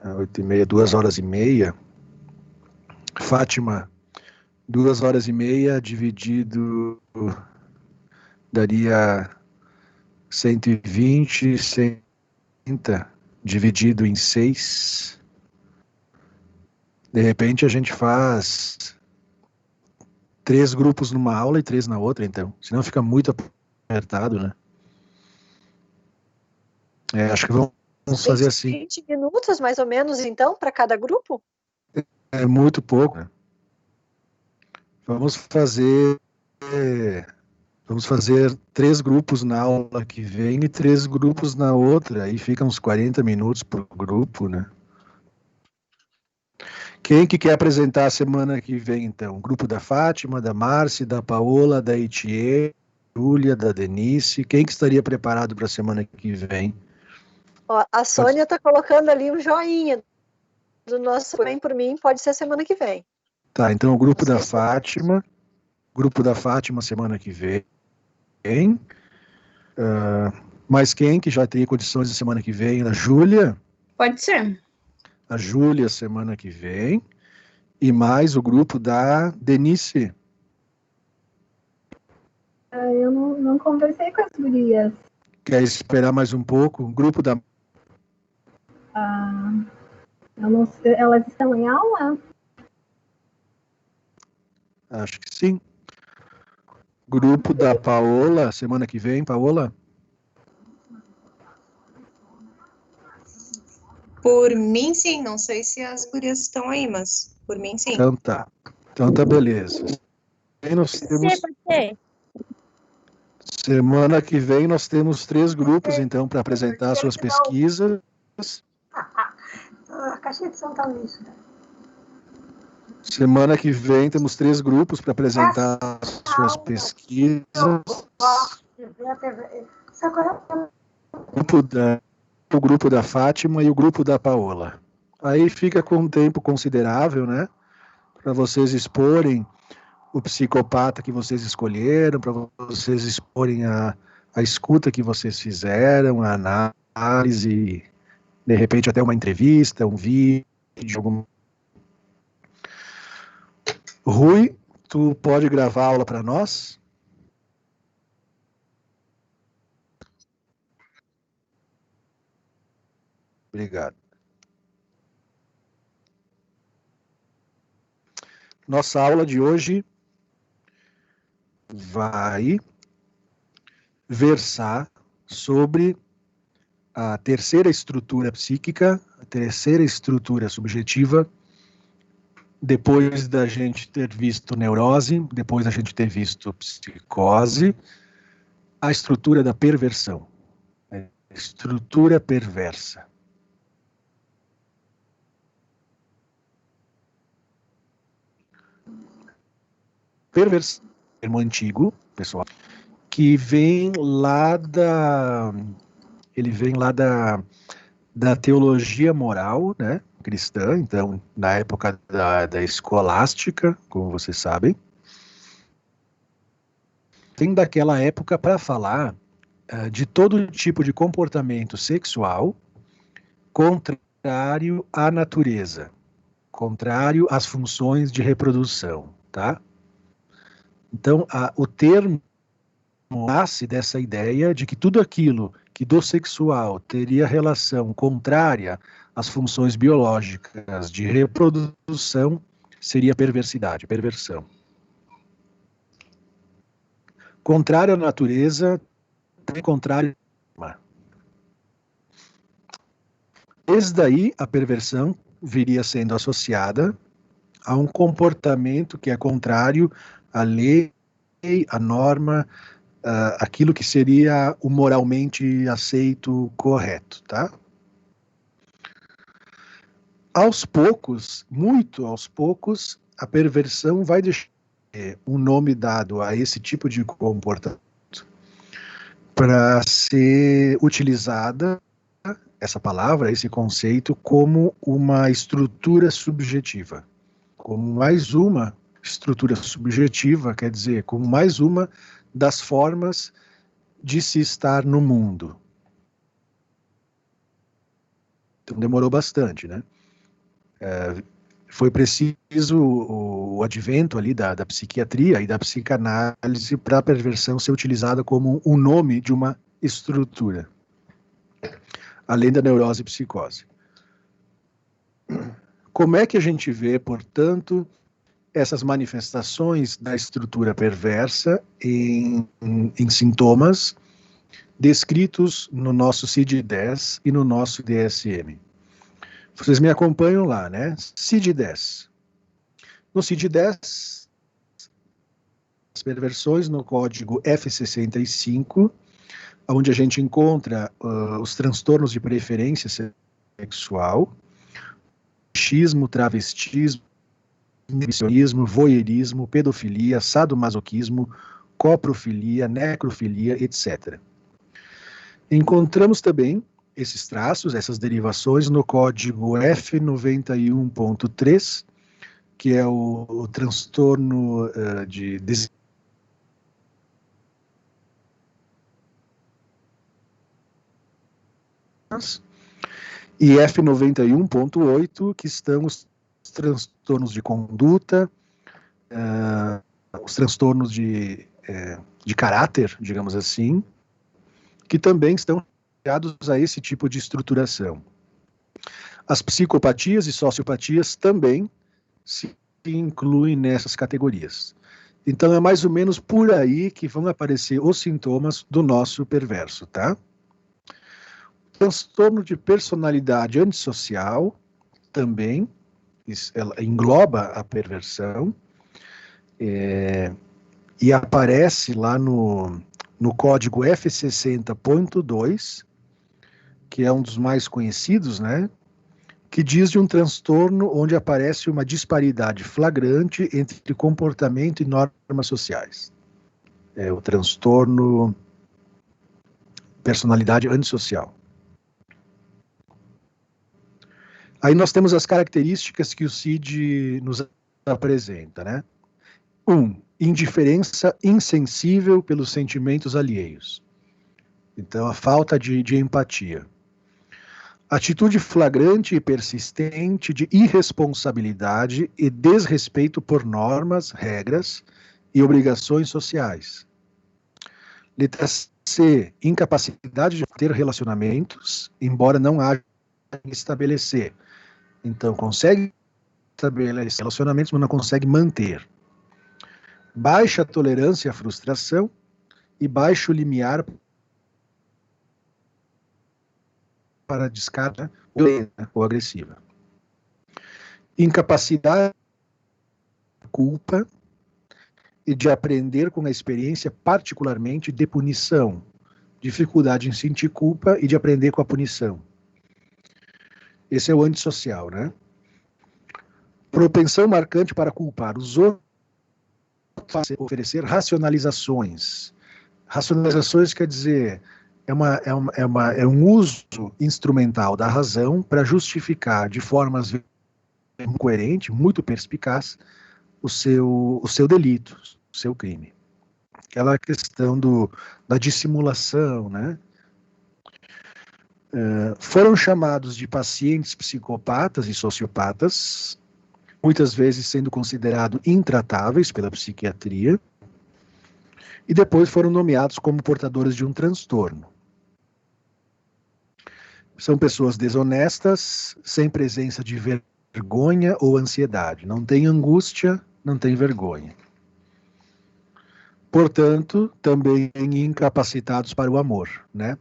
8h30, 2h30. Fátima, 2h30 dividido daria 120, 130 dividido em 6. De repente a gente faz 3 grupos numa aula e 3 na outra, então. Senão fica muito apertado, né? Acho que vamos fazer assim. 20 minutos, mais ou menos, então, para cada grupo? É muito pouco, né? Vamos fazer 3 grupos na aula que vem e 3 grupos na outra. Aí fica uns 40 minutos por grupo, né? Quem que quer apresentar a semana que vem, então? O grupo da Fátima, da Márcia, da Paola, da Etienne, da Júlia, da Denise. Quem que estaria preparado para a semana que vem? Ó, a Sônia está colocando ali um joinha do nosso Vem por mim, pode ser semana que vem. Tá, então o grupo da Fátima. Grupo da Fátima semana que vem. Mas quem que já teria condições de semana que vem? A Júlia? Pode ser. A Júlia semana que vem. E mais o grupo da Denise. Eu não conversei com as gurias. Quer esperar mais um pouco? O grupo da... Eu não sei, elas estão em aula? Acho que sim. Grupo da Paola, semana que vem, Paola? Por mim, sim. Não sei se as gurias estão aí, mas por mim, sim. Então tá. Então tá, beleza. Nós temos... Semana que vem nós temos 3 grupos, então, para apresentar suas pesquisas. A caixinha de som tá no lixo. Semana que vem temos 3 grupos para apresentar suas pesquisas. O grupo da Fátima e o grupo da Paola. Aí fica com um tempo considerável, né? Para vocês exporem o psicopata que vocês escolheram, para vocês exporem a escuta que vocês fizeram, a análise, de repente até uma entrevista, um vídeo, algum... Rui, tu pode gravar a aula para nós? Obrigado. Nossa aula de hoje vai versar sobre a terceira estrutura psíquica, a terceira estrutura subjetiva, depois da gente ter visto neurose, depois da gente ter visto psicose, a estrutura da perversão, a estrutura perversa. Perversão, termo antigo, pessoal, que vem lá da teologia moral, né, cristã, então, na época da escolástica, como vocês sabem. Tem daquela época para falar de todo tipo de comportamento sexual contrário à natureza, contrário às funções de reprodução, tá? Então, o termo nasce dessa ideia de que tudo aquilo que do sexual teria relação contrária às funções biológicas de reprodução seria perversidade, perversão. Contrário à natureza, também contrário à... Desde daí, a perversão viria sendo associada a um comportamento que é contrário à lei, à norma, aquilo que seria o moralmente aceito correto, tá? Aos poucos, muito aos poucos, a perversão vai deixar um nome dado a esse tipo de comportamento para ser utilizada, essa palavra, esse conceito, como uma estrutura subjetiva. Como mais uma estrutura subjetiva, quer dizer, como mais uma das formas de se estar no mundo. Então demorou bastante, né? Foi preciso o advento ali da psiquiatria e da psicanálise para a perversão ser utilizada como um nome de uma estrutura, além da neurose e psicose. Como é que a gente vê, portanto, essas manifestações da estrutura perversa em sintomas descritos no nosso CID-10 e no nosso DSM? Vocês me acompanham lá, né? CID-10. No CID-10, as perversões no código F65, onde a gente encontra os transtornos de preferência sexual, machismo, travestismo, exibicionismo, voyeurismo, pedofilia, sadomasoquismo, coprofilia, necrofilia, etc. Encontramos também esses traços, essas derivações no código F91.3, que é o transtorno de e F91.8, que estão os transtornos de conduta, os transtornos de caráter, digamos assim, que também estão ligados a esse tipo de estruturação. As psicopatias e sociopatias também se incluem nessas categorias. Então é mais ou menos por aí que vão aparecer os sintomas do nosso perverso, tá? Transtorno de personalidade antissocial também ela engloba a perversão e aparece lá no código F60.2, que é um dos mais conhecidos, né? Que diz de um transtorno onde aparece uma disparidade flagrante entre comportamento e normas sociais. É o transtorno personalidade antissocial. Aí nós temos as características que o CID nos apresenta, né? 1. Indiferença insensível pelos sentimentos alheios. Então, a falta de empatia. Atitude flagrante e persistente de irresponsabilidade e desrespeito por normas, regras e obrigações sociais. Letra C. Incapacidade de ter relacionamentos, embora não haja estabelecer. Então, consegue estabelecer relacionamentos, mas não consegue manter. Baixa tolerância à frustração e baixo limiar para descarga violenta ou agressiva. Incapacidade de culpa e de aprender com a experiência, particularmente de punição. Dificuldade em sentir culpa e de aprender com a punição. Esse é o antissocial, né? Propensão marcante para culpar os outros, oferecer racionalizações. Racionalizações quer dizer, é um uso instrumental da razão para justificar de formas incoerente, muito perspicaz, o seu delito, o seu crime. Aquela questão da dissimulação, né? Foram chamados de pacientes psicopatas e sociopatas, muitas vezes sendo considerados intratáveis pela psiquiatria, e depois foram nomeados como portadores de um transtorno. São pessoas desonestas, sem presença de vergonha ou ansiedade. Não tem angústia, não tem vergonha. Portanto, também incapacitados para o amor, né?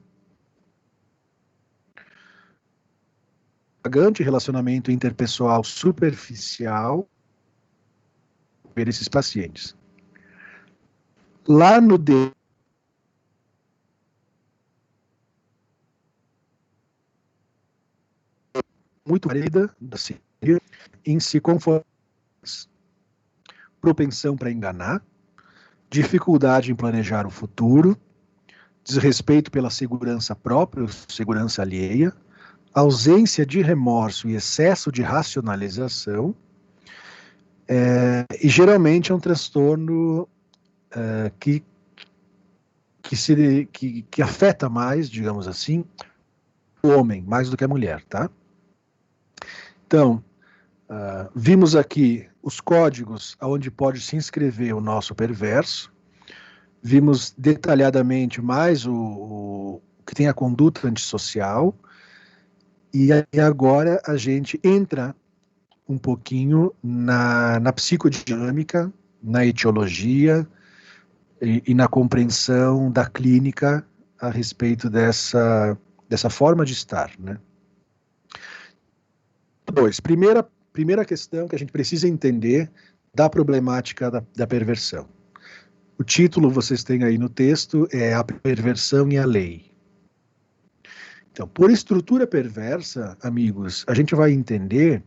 Relacionamento interpessoal superficial ver esses pacientes. Lá no D, muito parida da cirurgia, em se conformar, propensão para enganar, dificuldade em planejar o futuro, desrespeito pela segurança própria, segurança alheia, ausência de remorso e excesso de racionalização, e geralmente é um transtorno que afeta mais, digamos assim, o homem, mais do que a mulher, tá? Então, vimos aqui os códigos onde pode se inscrever o nosso perverso, vimos detalhadamente mais o que tem a conduta antissocial, e agora a gente entra um pouquinho na psicodinâmica, na etiologia e na compreensão da clínica a respeito dessa forma de estar, né? Primeira questão que a gente precisa entender da problemática da perversão. O título vocês têm aí no texto é A Perversão e a Lei. Então, por estrutura perversa, amigos, a gente vai entender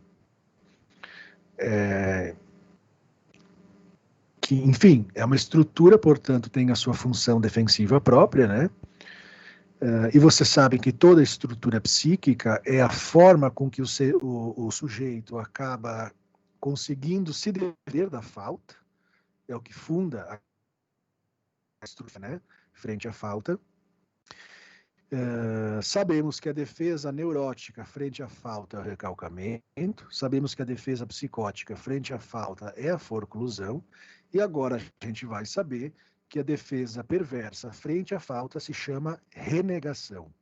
que, enfim, é uma estrutura, portanto, tem a sua função defensiva própria, né? E vocês sabem que toda estrutura psíquica é a forma com que o sujeito acaba conseguindo se defender da falta, é o que funda a estrutura, né, frente à falta. Sabemos que a defesa neurótica frente à falta é o recalcamento, sabemos que a defesa psicótica frente à falta é a forclusão, e agora a gente vai saber que a defesa perversa frente à falta se chama renegação.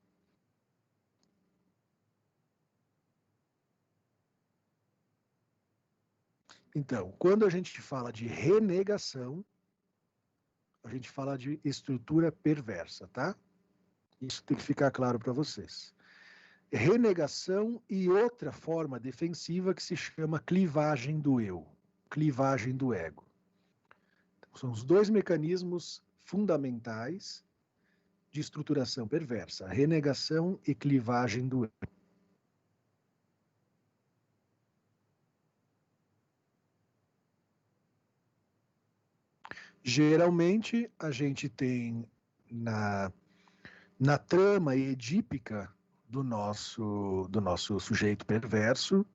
Então, quando a gente fala de renegação, a gente fala de estrutura perversa, tá? Isso tem que ficar claro para vocês. Renegação e outra forma defensiva que se chama clivagem do eu, clivagem do ego. Então, são os dois mecanismos fundamentais de estruturação perversa, renegação e clivagem do eu. Geralmente, a gente tem na trama edípica do nosso sujeito perverso,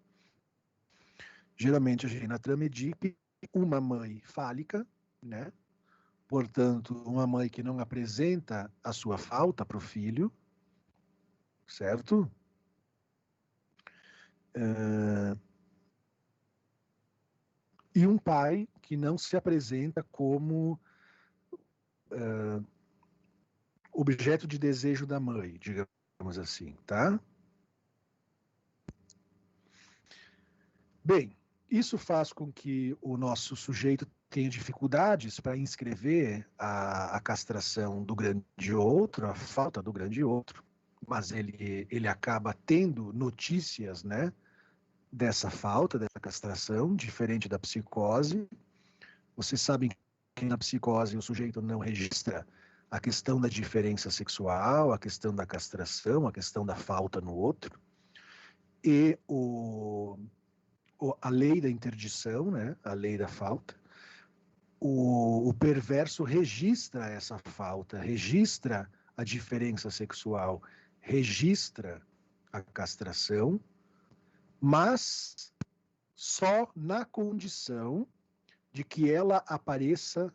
geralmente a gente tem na trama edípica uma mãe fálica, né? Portanto, uma mãe que não apresenta a sua falta para o filho, certo? E um pai que não se apresenta como objeto de desejo da mãe, digamos assim, tá? Bem, isso faz com que o nosso sujeito tenha dificuldades para inscrever a castração do grande outro, a falta do grande outro, mas ele acaba tendo notícias, né, dessa falta, dessa castração, diferente da psicose. Vocês sabem que na psicose o sujeito não registra a questão da diferença sexual, a questão da castração, a questão da falta no outro, e a lei da interdição, né, a lei da falta. O perverso registra essa falta, registra a diferença sexual, registra a castração, mas só na condição de que ela apareça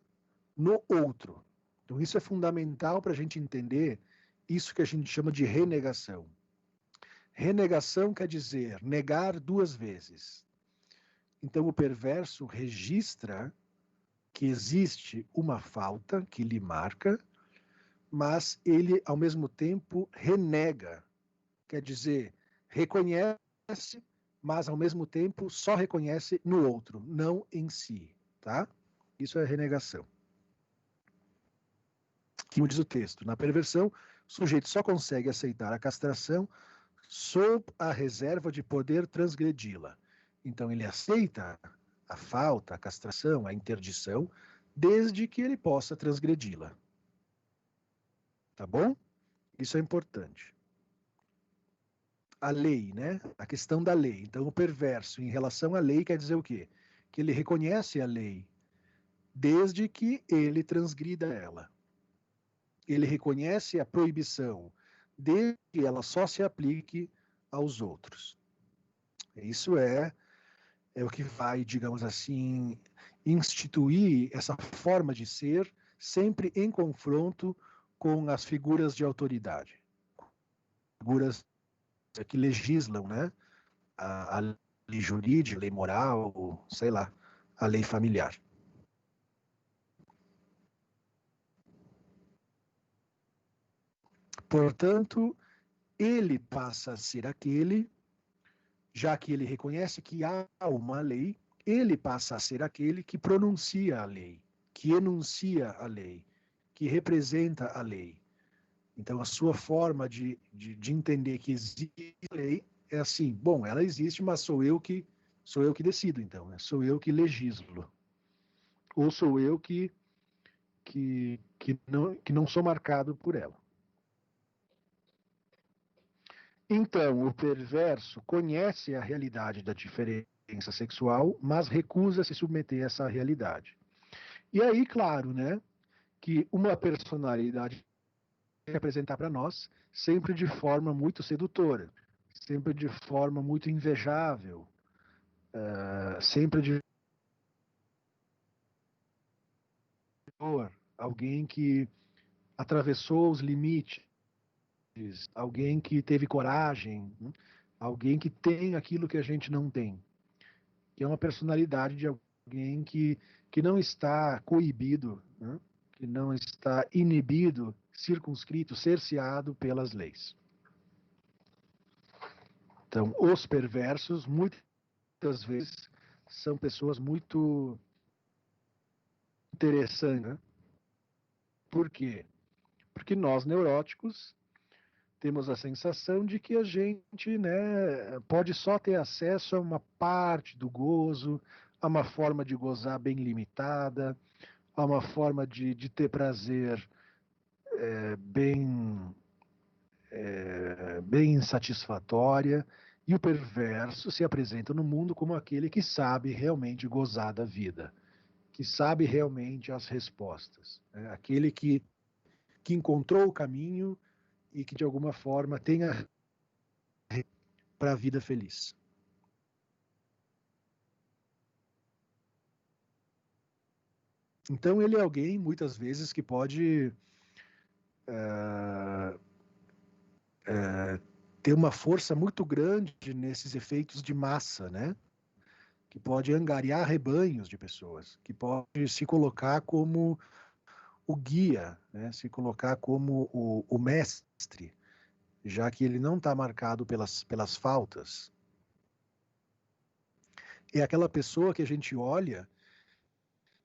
no outro. Então, isso é fundamental para a gente entender isso que a gente chama de renegação. Renegação quer dizer negar duas vezes. Então, o perverso registra que existe uma falta que lhe marca, mas ele, ao mesmo tempo, renega. Quer dizer, reconhece, mas, ao mesmo tempo, só reconhece no outro, não em si. Tá? Isso é renegação. Como diz o texto, na perversão, o sujeito só consegue aceitar a castração sob a reserva de poder transgredi-la. Então, ele aceita a falta, a castração, a interdição, desde que ele possa transgredi-la. Tá bom? Isso é importante. A lei, né? A questão da lei. Então, o perverso, em relação à lei, quer dizer o quê? Que ele reconhece a lei, desde que ele transgrida ela. Ele reconhece a proibição, desde que ela só se aplique aos outros. Isso é o que vai, digamos assim, instituir essa forma de ser, sempre em confronto com as figuras de autoridade. Figuras que legislam, né, a lei jurídica, lei moral, sei lá, a lei familiar. Portanto, ele passa a ser aquele, já que ele reconhece que há uma lei, ele passa a ser aquele que pronuncia a lei, que enuncia a lei, que representa a lei. Então, a sua forma de entender que existe lei é assim: bom, ela existe, mas sou eu que decido, então, né? Sou eu que legislo. Ou sou eu que não sou marcado por ela. Então, o perverso conhece a realidade da diferença sexual, mas recusa se submeter a essa realidade. E aí, claro, né, que uma personalidade é apresentar para nós sempre de forma muito sedutora, sempre de forma muito invejável, sempre de alguém que atravessou os limites, alguém que teve coragem, alguém que tem aquilo que a gente não tem, que é uma personalidade de alguém que não está coibido, né? Que não está inibido, circunscrito, cerceado pelas leis. Então, os perversos, muitas vezes, são pessoas muito interessantes. Né? Por quê? Porque nós, neuróticos, temos a sensação de que a gente, né, pode só ter acesso a uma parte do gozo, a uma forma de gozar bem limitada, a uma forma de ter prazer bem, bem insatisfatória, e o perverso se apresenta no mundo como aquele que sabe realmente gozar da vida, que sabe realmente as respostas, né? Aquele que encontrou o caminho e que de alguma forma tenha para a vida feliz. Então ele é alguém, muitas vezes, que pode ter uma força muito grande nesses efeitos de massa, né? Que pode angariar rebanhos de pessoas, que pode se colocar como o guia, né? Se colocar como o mestre, já que ele não está marcado pelas faltas. É aquela pessoa que a gente olha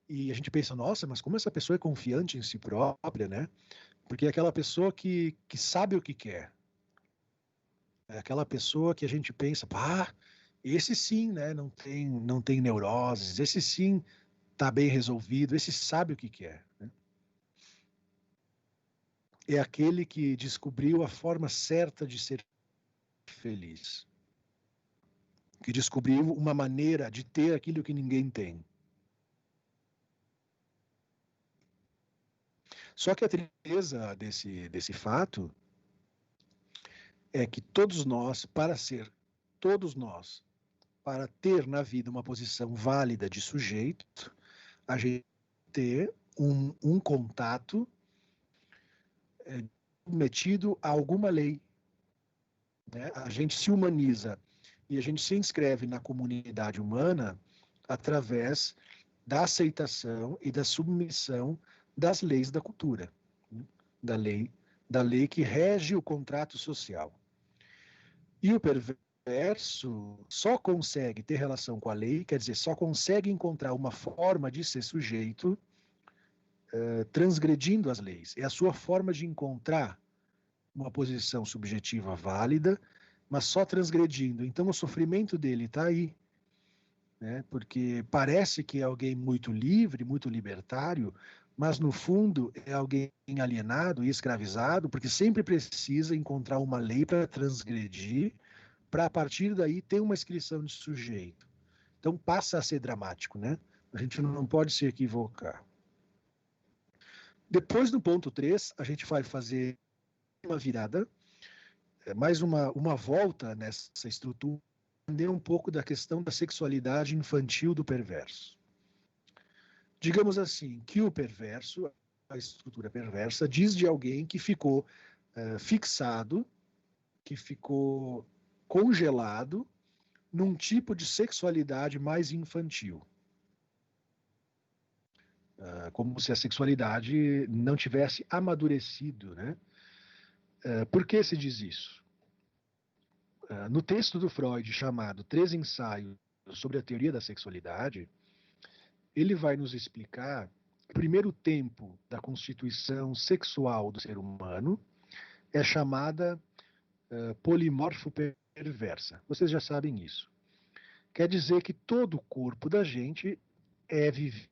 e a gente pensa, nossa, mas como essa pessoa é confiante em si própria, né? Porque é aquela pessoa que sabe o que quer. É aquela pessoa que a gente pensa, pá, esse sim, né? Não tem neuroses, esse sim tá bem resolvido, esse sabe o que quer. Né? É aquele que descobriu a forma certa de ser feliz. Que descobriu uma maneira de ter aquilo que ninguém tem. Só que a tristeza desse fato é que todos nós, para ter na vida uma posição válida de sujeito, a gente ter um contato submetido a alguma lei. Né? A gente se humaniza e a gente se inscreve na comunidade humana através da aceitação e da submissão das leis da cultura, né? da lei que rege o contrato social. E o perverso só consegue ter relação com a lei, quer dizer, só consegue encontrar uma forma de ser sujeito transgredindo as leis. É a sua forma de encontrar uma posição subjetiva válida, mas só transgredindo. Então o sofrimento dele está aí, né? Porque parece que é alguém muito livre, muito libertário, mas no fundo é alguém alienado e escravizado, porque sempre precisa encontrar uma lei para transgredir, para a partir daí ter uma inscrição de sujeito. Então passa a ser dramático, né? A gente não pode se equivocar. Depois do ponto 3, a gente vai fazer uma virada, mais uma volta nessa estrutura, entender um pouco da questão da sexualidade infantil do perverso. Digamos assim, que o perverso, a estrutura perversa, diz de alguém que ficou fixado, que ficou congelado num tipo de sexualidade mais infantil. Como se a sexualidade não tivesse amadurecido, né? Por que se diz isso? No texto do Freud, chamado Três Ensaios sobre a Teoria da Sexualidade, ele vai nos explicar que o primeiro tempo da constituição sexual do ser humano é chamada polimorfo-perversa. Vocês já sabem isso. Quer dizer que todo o corpo da gente é vivido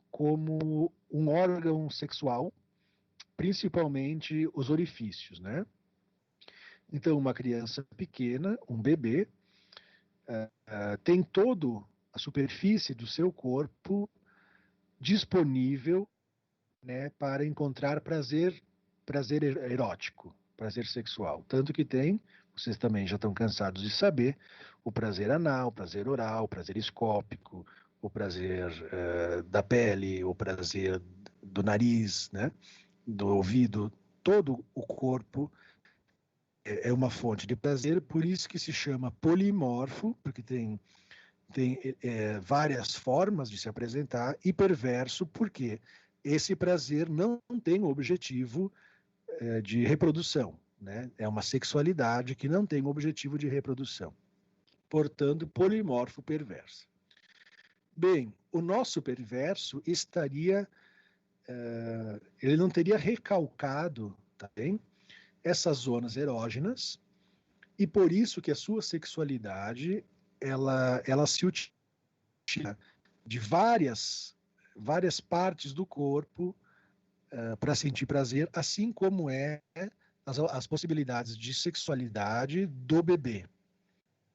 como um órgão sexual, principalmente os orifícios, né? Então, uma criança pequena, um bebê, tem toda a superfície do seu corpo disponível, né, para encontrar prazer erótico, prazer sexual. Tanto que tem, vocês também já estão cansados de saber, o prazer anal, o prazer oral, o prazer escópico, o prazer da pele, o prazer do nariz, né, do ouvido. Todo o corpo é uma fonte de prazer, por isso que se chama polimorfo, porque tem várias formas de se apresentar, e perverso, porque esse prazer não tem o objetivo de reprodução, né? É uma sexualidade que não tem o objetivo de reprodução. Portanto, polimorfo perverso. Bem, o nosso perverso estaria, ele não teria recalcado, tá bem, essas zonas erógenas, e por isso que a sua sexualidade ela se utiliza de várias partes do corpo para sentir prazer, assim como as possibilidades de sexualidade do bebê.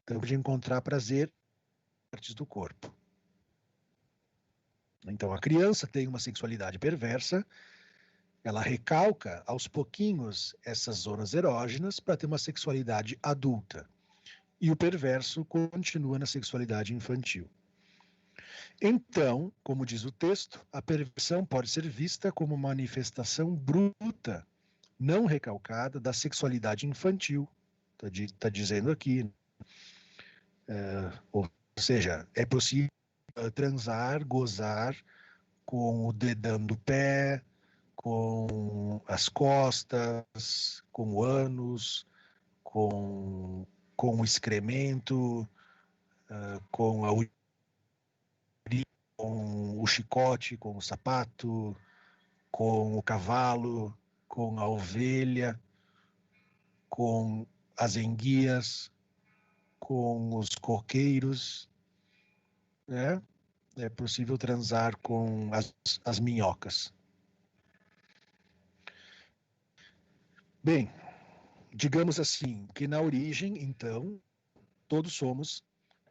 Então, de encontrar prazer em partes do corpo. Então, a criança tem uma sexualidade perversa, ela recalca aos pouquinhos essas zonas erógenas para ter uma sexualidade adulta. E o perverso continua na sexualidade infantil. Então, como diz o texto, a perversão pode ser vista como manifestação bruta, não recalcada, da sexualidade infantil. Está dizendo aqui. Ou seja, é possível transar, gozar com o dedão do pé, com as costas, com o ânus, com o excremento, com a urina, com o chicote, com o sapato, com o cavalo, com a ovelha, com as enguias, com os coqueiros, né? É possível transar com as minhocas. Bem, digamos assim, que na origem, então, todos somos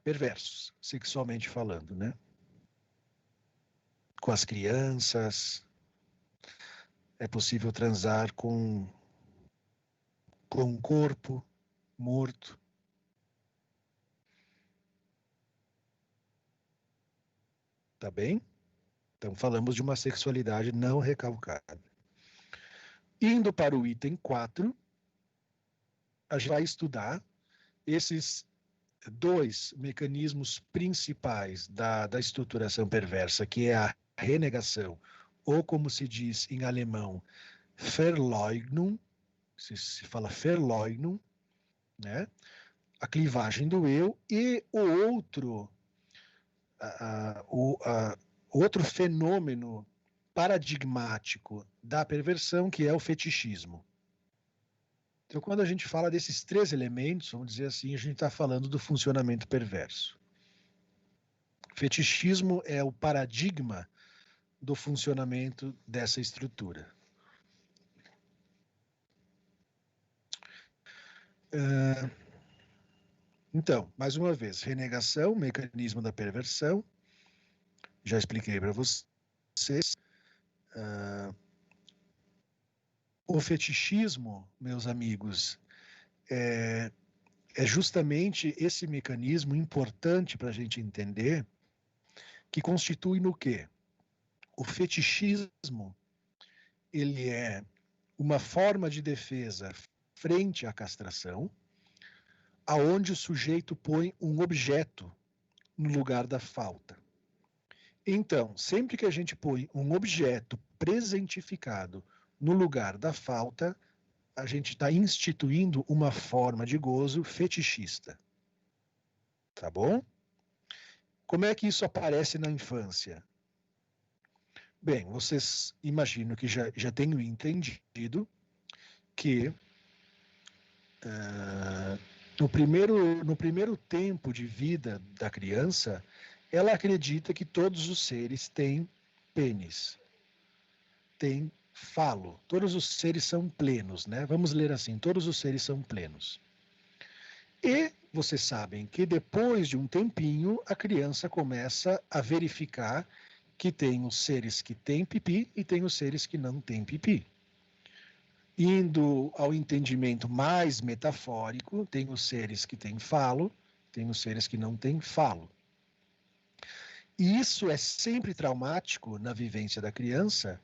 perversos, sexualmente falando, né? Com as crianças, é possível transar com um corpo morto. Tá bem? Então, falamos de uma sexualidade não recalcada. Indo para o item 4, a gente vai estudar esses dois mecanismos principais da estruturação perversa, que é a renegação, ou como se diz em alemão, Verleugnung, se fala Verleugnung, né? A clivagem do eu, e o outro fenômeno paradigmático da perversão, que é o fetichismo. Então, quando a gente fala desses três elementos, vamos dizer assim, a gente está falando do funcionamento perverso. Fetichismo é o paradigma do funcionamento dessa estrutura. Então, mais uma vez, renegação, mecanismo da perversão, já expliquei para vocês. O fetichismo, meus amigos, é justamente esse mecanismo importante para a gente entender, que constitui no quê? O fetichismo, ele é uma forma de defesa frente à castração, aonde o sujeito põe um objeto no lugar da falta. Então, sempre que a gente põe um objeto presentificado no lugar da falta, a gente está instituindo uma forma de gozo fetichista. Tá bom? Como é que isso aparece na infância? Bem, vocês imaginam que já tenham entendido que no primeiro tempo de vida da criança, ela acredita que todos os seres têm pênis, têm falo, todos os seres são plenos, né? Vamos ler assim, todos os seres são plenos. E vocês sabem que depois de um tempinho, a criança começa a verificar que tem os seres que têm pipi e tem os seres que não têm pipi. Indo ao entendimento mais metafórico, tem os seres que têm falo, tem os seres que não têm falo. E isso é sempre traumático na vivência da criança,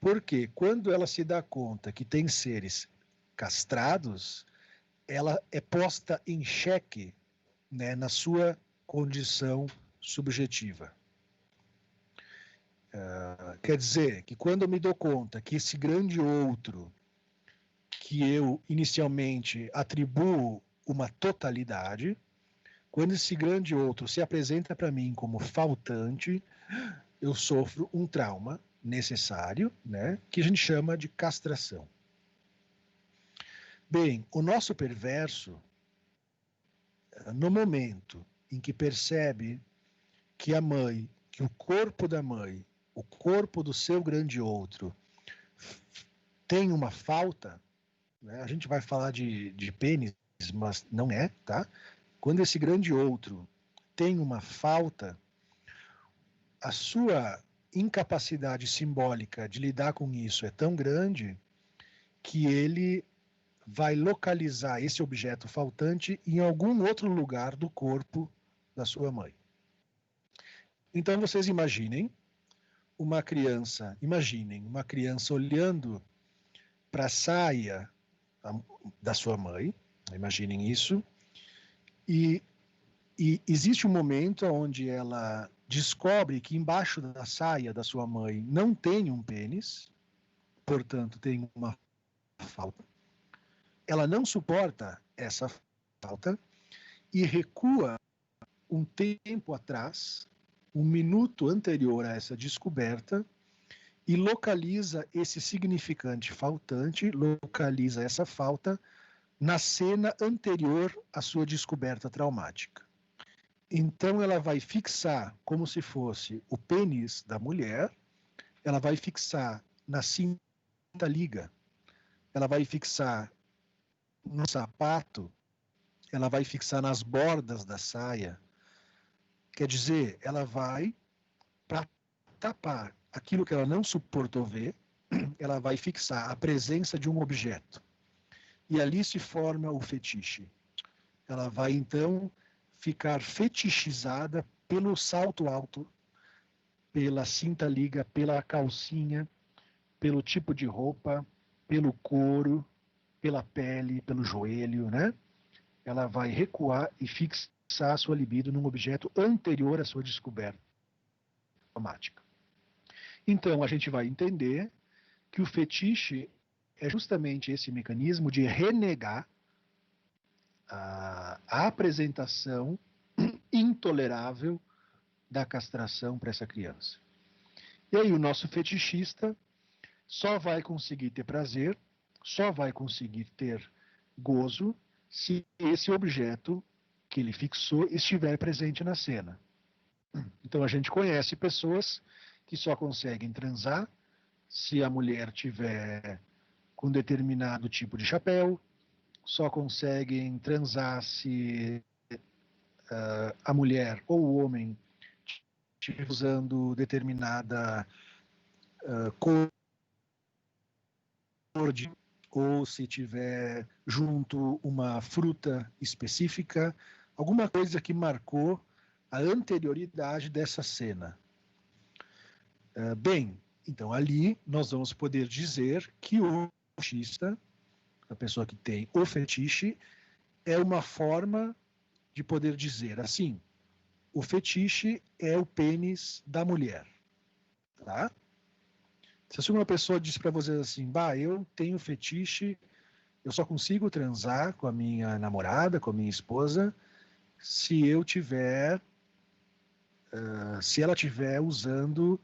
porque quando ela se dá conta que tem seres castrados, ela é posta em xeque, né, na sua condição subjetiva. Quer dizer, que quando eu me dou conta que esse grande outro, que eu inicialmente atribuo uma totalidade, quando esse grande outro se apresenta para mim como faltante, eu sofro um trauma necessário, né, que a gente chama de castração. Bem, o nosso perverso, no momento em que percebe que a mãe, que o corpo da mãe, o corpo do seu grande outro, tem uma falta, né? A gente vai falar de pênis, mas não é, tá? Quando esse grande outro tem uma falta, a sua incapacidade simbólica de lidar com isso é tão grande que ele vai localizar esse objeto faltante em algum outro lugar do corpo da sua mãe. Então vocês imaginem uma criança olhando para a saia da sua mãe, imaginem isso, e existe um momento onde ela descobre que embaixo da saia da sua mãe não tem um pênis, portanto tem uma falta. Ela não suporta essa falta e recua um tempo atrás, um minuto anterior a essa descoberta, e localiza esse significante faltante, localiza essa falta na cena anterior à sua descoberta traumática. Então ela vai fixar como se fosse o pênis da mulher, ela vai fixar na cinta liga, ela vai fixar no sapato, ela vai fixar nas bordas da saia. Quer dizer, ela vai, para tapar aquilo que ela não suportou ver, ela vai fixar a presença de um objeto. E ali se forma o fetiche. Ela vai, então, ficar fetichizada pelo salto alto, pela cinta liga, pela calcinha, pelo tipo de roupa, pelo couro, pela pele, pelo joelho, né? Ela vai recuar e fixar a sua libido num objeto anterior à sua descoberta traumática. Então, a gente vai entender que o fetiche é justamente esse mecanismo de renegar a apresentação intolerável da castração para essa criança. E aí o nosso fetichista só vai conseguir ter prazer, só vai conseguir ter gozo se esse objeto que ele fixou estiver presente na cena. Então a gente conhece pessoas que só conseguem transar se a mulher tiver com determinado tipo de chapéu, só conseguem transar se a mulher ou o homem estiver usando determinada cor de, ou se tiver junto uma fruta específica, alguma coisa que marcou a anterioridade dessa cena. Bem, então ali nós vamos poder dizer que o fetichista, a pessoa que tem o fetiche, é uma forma de poder dizer assim, o fetiche é o pênis da mulher, tá? Se uma pessoa diz para você assim, bah, eu tenho fetiche, eu só consigo transar com a minha namorada, com a minha esposa, se eu tiver, se ela tiver usando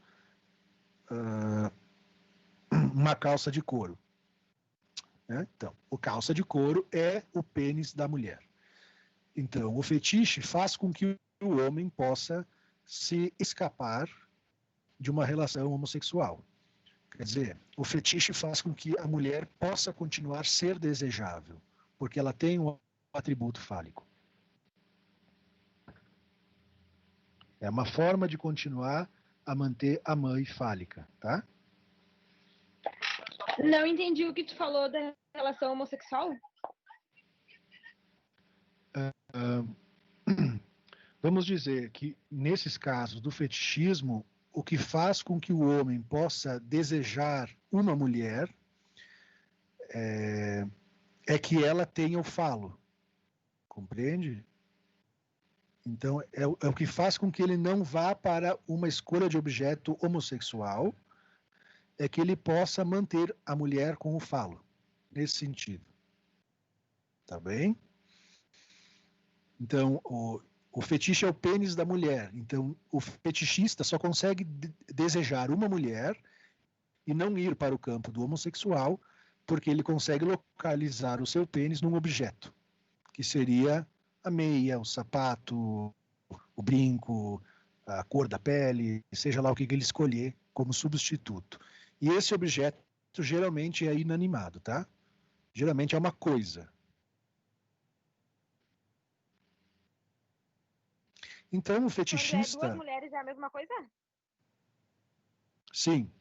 uma calça de couro. Né? Então, o calça de couro é o pênis da mulher. Então, o fetiche faz com que o homem possa se escapar de uma relação homossexual. Quer dizer, o fetiche faz com que a mulher possa continuar a ser desejável, porque ela tem um atributo fálico. É uma forma de continuar a manter a mãe fálica, tá? Não entendi o que tu falou da relação homossexual. Vamos dizer que, nesses casos do fetichismo, o que faz com que o homem possa desejar uma mulher é que ela tenha o falo. Compreende? Então, é o que faz com que ele não vá para uma escolha de objeto homossexual, é que ele possa manter a mulher com o falo, nesse sentido. Tá bem? Então, o fetiche é o pênis da mulher. Então, o fetichista só consegue desejar uma mulher e não ir para o campo do homossexual, porque ele consegue localizar o seu pênis num objeto, que seria a meia, o sapato, o brinco, a cor da pele, seja lá o que ele escolher como substituto. E esse objeto geralmente é inanimado, tá? Geralmente é uma coisa. Então o fetichista... Quando é duas mulheres é a mesma coisa? Sim.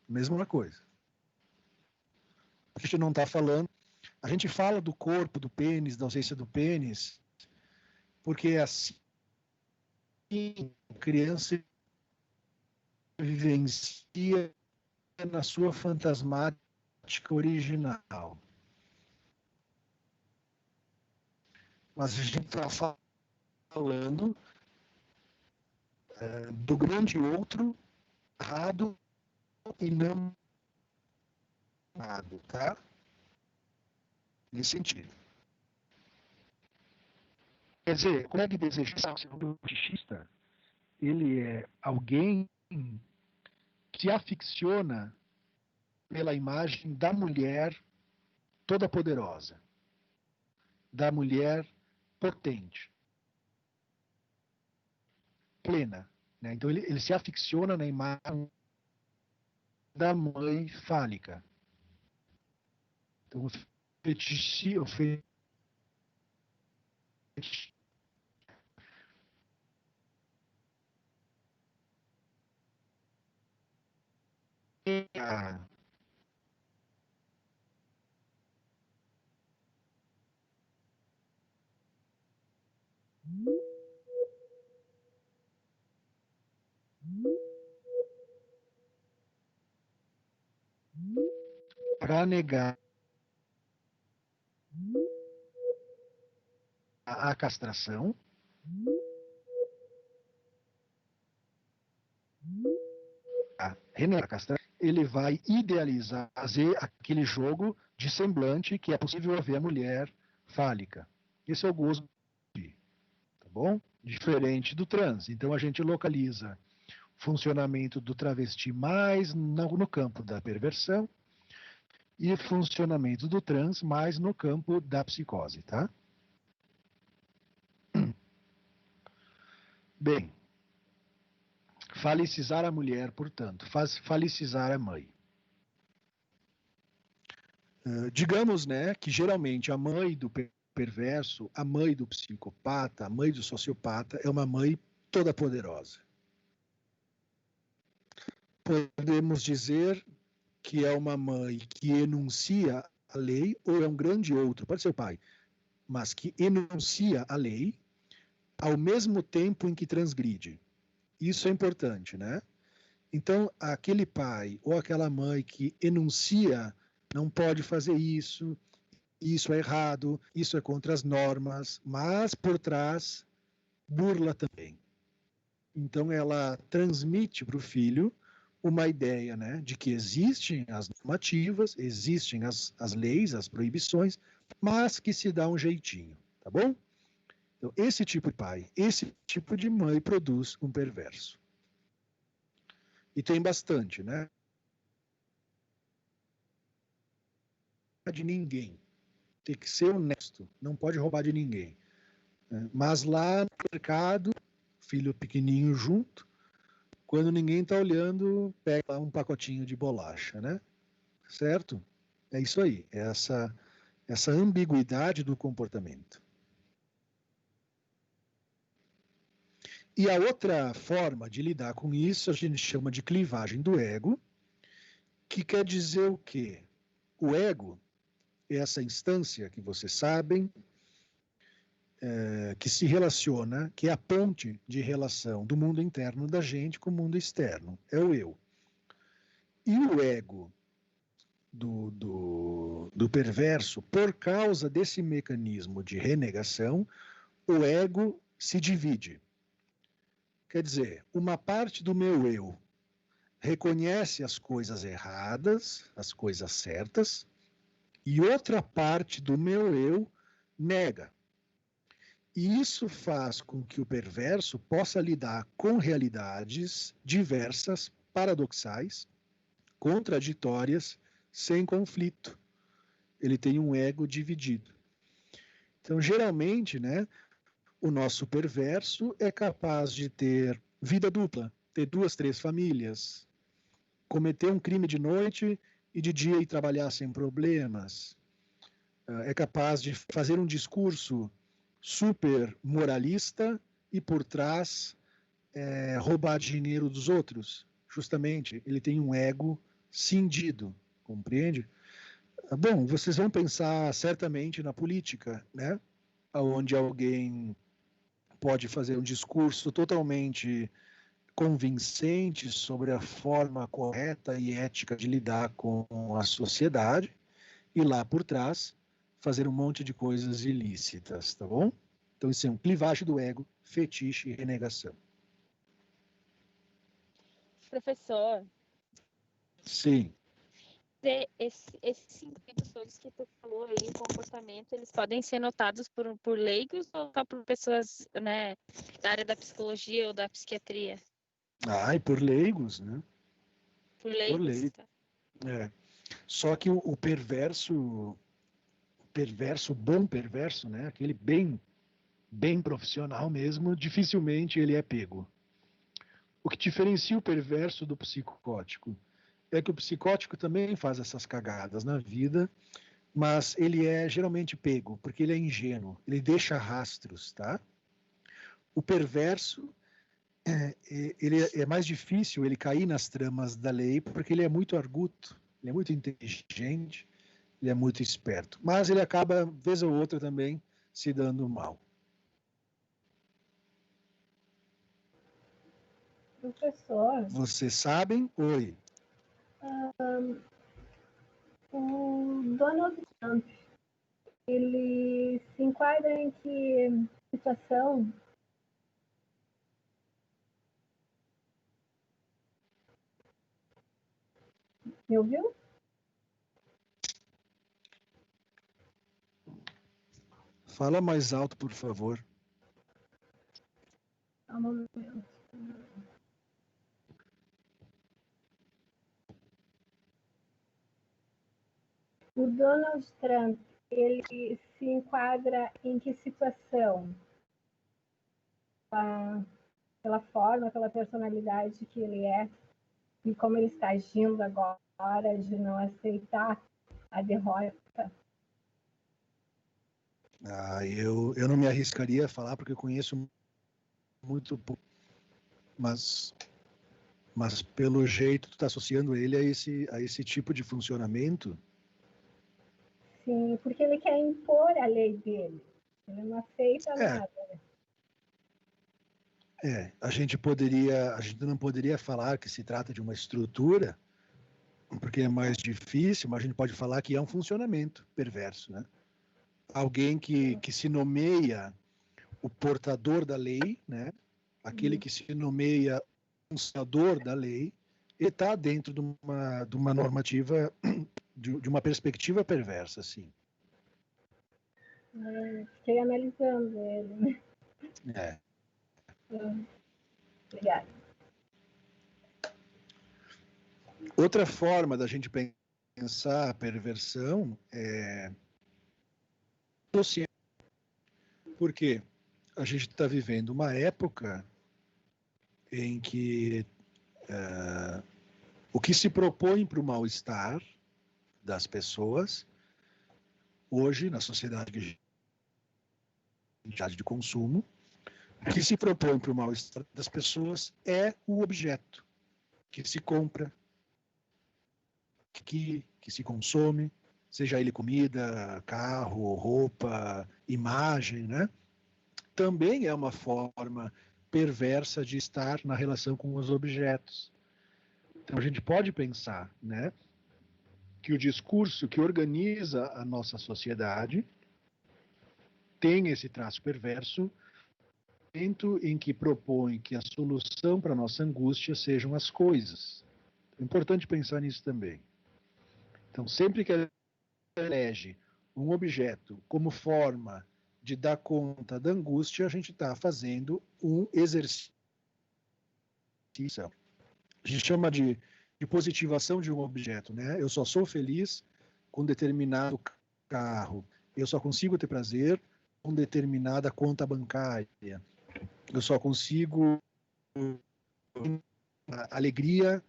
Mesma coisa. A gente não está falando... A gente fala do corpo, do pênis, da ausência do pênis, porque assim a criança vivencia na sua fantasmática original. Mas a gente está falando do grande outro, errado e não errado, tá? Nesse sentido. Quer dizer, como é que desejar ser um fetichista? Ele é alguém que se aficiona pela imagem da mulher toda poderosa, da mulher potente, plena. Né? Então ele se aficiona na imagem da mãe fálica. Então o fetiche, para negar a castração, a castração, ele vai idealizar, fazer aquele jogo de semblante que é possível haver a mulher fálica. Esse é o gozo, tá bom? Diferente do trans. Então a gente localiza o funcionamento do travesti mais no campo da perversão e o funcionamento do trans mais no campo da psicose, tá? Bem, falicizar a mulher, portanto, falicizar a mãe. Digamos, né, que geralmente a mãe do perverso, a mãe do psicopata, a mãe do sociopata é uma mãe toda poderosa. Podemos dizer que é uma mãe que enuncia a lei, ou é um grande outro, pode ser o pai, mas que enuncia a lei ao mesmo tempo em que transgride. Isso é importante, né? Então, aquele pai ou aquela mãe que enuncia não pode fazer isso, isso é errado, isso é contra as normas, mas por trás burla também. Então ela transmite para o filho uma ideia, né, de que existem as normativas, existem as leis, as proibições, mas que se dá um jeitinho, tá bom? Então, esse tipo de pai, esse tipo de mãe produz um perverso. E tem bastante, né? De ninguém. Tem que ser honesto, não pode roubar de ninguém. Mas lá no mercado, filho pequenininho junto, quando ninguém está olhando, pega lá um pacotinho de bolacha, né? Certo? É isso aí, é essa ambiguidade do comportamento. E a outra forma de lidar com isso a gente chama de clivagem do ego, que quer dizer o quê? O ego é essa instância que vocês sabem, que se relaciona, que é a ponte de relação do mundo interno da gente com o mundo externo, é o eu. E o ego do perverso, por causa desse mecanismo de renegação, o ego se divide. Quer dizer, uma parte do meu eu reconhece as coisas erradas, as coisas certas, e outra parte do meu eu nega. E isso faz com que o perverso possa lidar com realidades diversas, paradoxais, contraditórias, sem conflito. Ele tem um ego dividido. Então, geralmente, né, o nosso perverso é capaz de ter vida dupla, ter 2, 3 famílias, cometer um crime de noite e de dia ir trabalhar sem problemas. É capaz de fazer um discurso super moralista e por trás roubar dinheiro dos outros. Justamente, ele tem um ego cindido, compreende? Bom, vocês vão pensar certamente na política, né? Onde alguém pode fazer um discurso totalmente convincente sobre a forma correta e ética de lidar com a sociedade e lá por trás fazer um monte de coisas ilícitas, tá bom? Então isso é um clivagem do ego, fetiche e renegação. Professor, Sim. esses sentidos todos que tu falou aí, em comportamento, eles podem ser notados por leigos ou só por pessoas, né, da área da psicologia ou da psiquiatria? E por leigos, né? Por leigos, leigos. tá. Só que o bom perverso, né? Aquele bem profissional mesmo, dificilmente ele é pego. O que diferencia o perverso do psicótico é que o psicótico também faz essas cagadas na vida, mas ele é geralmente pego, porque ele é ingênuo, ele deixa rastros, tá? O perverso, ele é mais difícil ele cair nas tramas da lei, porque ele é muito arguto, ele é muito inteligente, ele é muito esperto, mas ele acaba, vez ou outra, também se dando mal. Professor, Vocês sabem? Oi. o Donald Trump, ele se enquadra em que situação? Me ouviu? Fala mais alto, por favor. Um momento. O Donald Trump, ele se enquadra em que situação? Pela forma, pela personalidade que ele é e como ele está agindo agora de não aceitar a derrota. Eu não me arriscaria a falar porque eu conheço muito pouco, mas pelo jeito tu está associando ele a esse tipo de funcionamento. Sim, porque ele quer impor a lei dele. Ele não aceita nada. A gente não poderia falar que se trata de uma estrutura, porque é mais difícil, mas a gente pode falar que é um funcionamento perverso, né? alguém que se nomeia o portador da lei, né? Aquele que se nomeia o funcionador da lei, ele está dentro de uma normativa, de uma perspectiva perversa, sim. Fiquei analisando ele. É. Obrigada. Outra forma da gente pensar a perversão é social. Porque a gente está vivendo uma época em que o que se propõe para o mal-estar das pessoas, hoje, na sociedade de consumo, o que se propõe para o mal-estar das pessoas é o objeto que se compra, que se consome, seja ele comida, carro, roupa, imagem, né? Também é uma forma perversa de estar na relação com os objetos. Então a gente pode pensar, né, que o discurso que organiza a nossa sociedade tem esse traço perverso, em que propõe que a solução para a nossa angústia sejam as coisas. É importante pensar nisso também. Então, sempre que ela elege um objeto como forma de dar conta da angústia, a gente está fazendo um exercício. A gente chama de positivação de um objeto, né? Eu só sou feliz com determinado carro. Eu só consigo ter prazer com determinada conta bancária. Eu só consigo alegria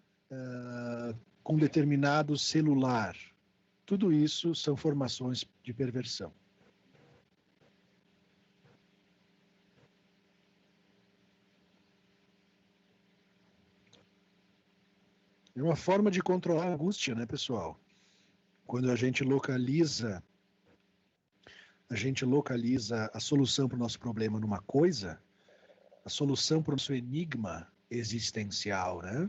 com determinado celular. Tudo isso são formações de perversão. É uma forma de controlar a angústia, né, pessoal? Quando a gente localiza a solução para o nosso problema numa coisa, a solução para o nosso enigma existencial, né?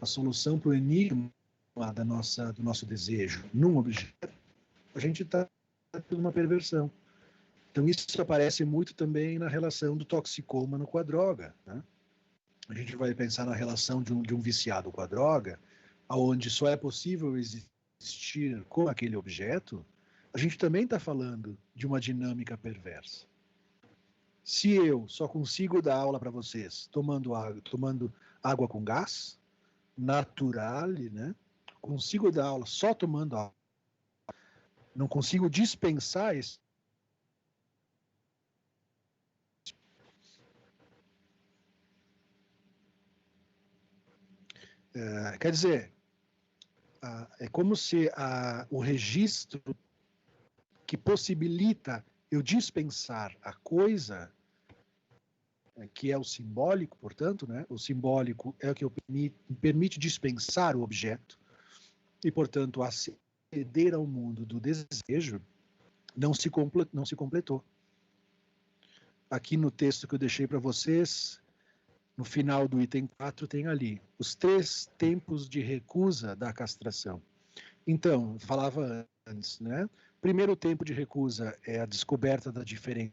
A solução para o enigma do nosso desejo num objeto, a gente está tendo uma perversão. Então isso aparece muito também na relação do toxicômano com a droga, né? A gente vai pensar na relação de um viciado com a droga, onde só é possível existir com aquele objeto, a gente também está falando de uma dinâmica perversa. Se eu só consigo dar aula para vocês tomando água com gás, natural, né? Consigo dar aula só tomando água, não consigo dispensar esse. Quer dizer, é como se o registro que possibilita eu dispensar a coisa, que é o simbólico, portanto, né? O simbólico é o que me permite dispensar o objeto e, portanto, aceder ao mundo do desejo, não se completou. Aqui no texto que eu deixei para vocês, no final do item 4, tem ali os 3 tempos de recusa da castração. Então, falava antes, né? Primeiro tempo de recusa é a descoberta da diferença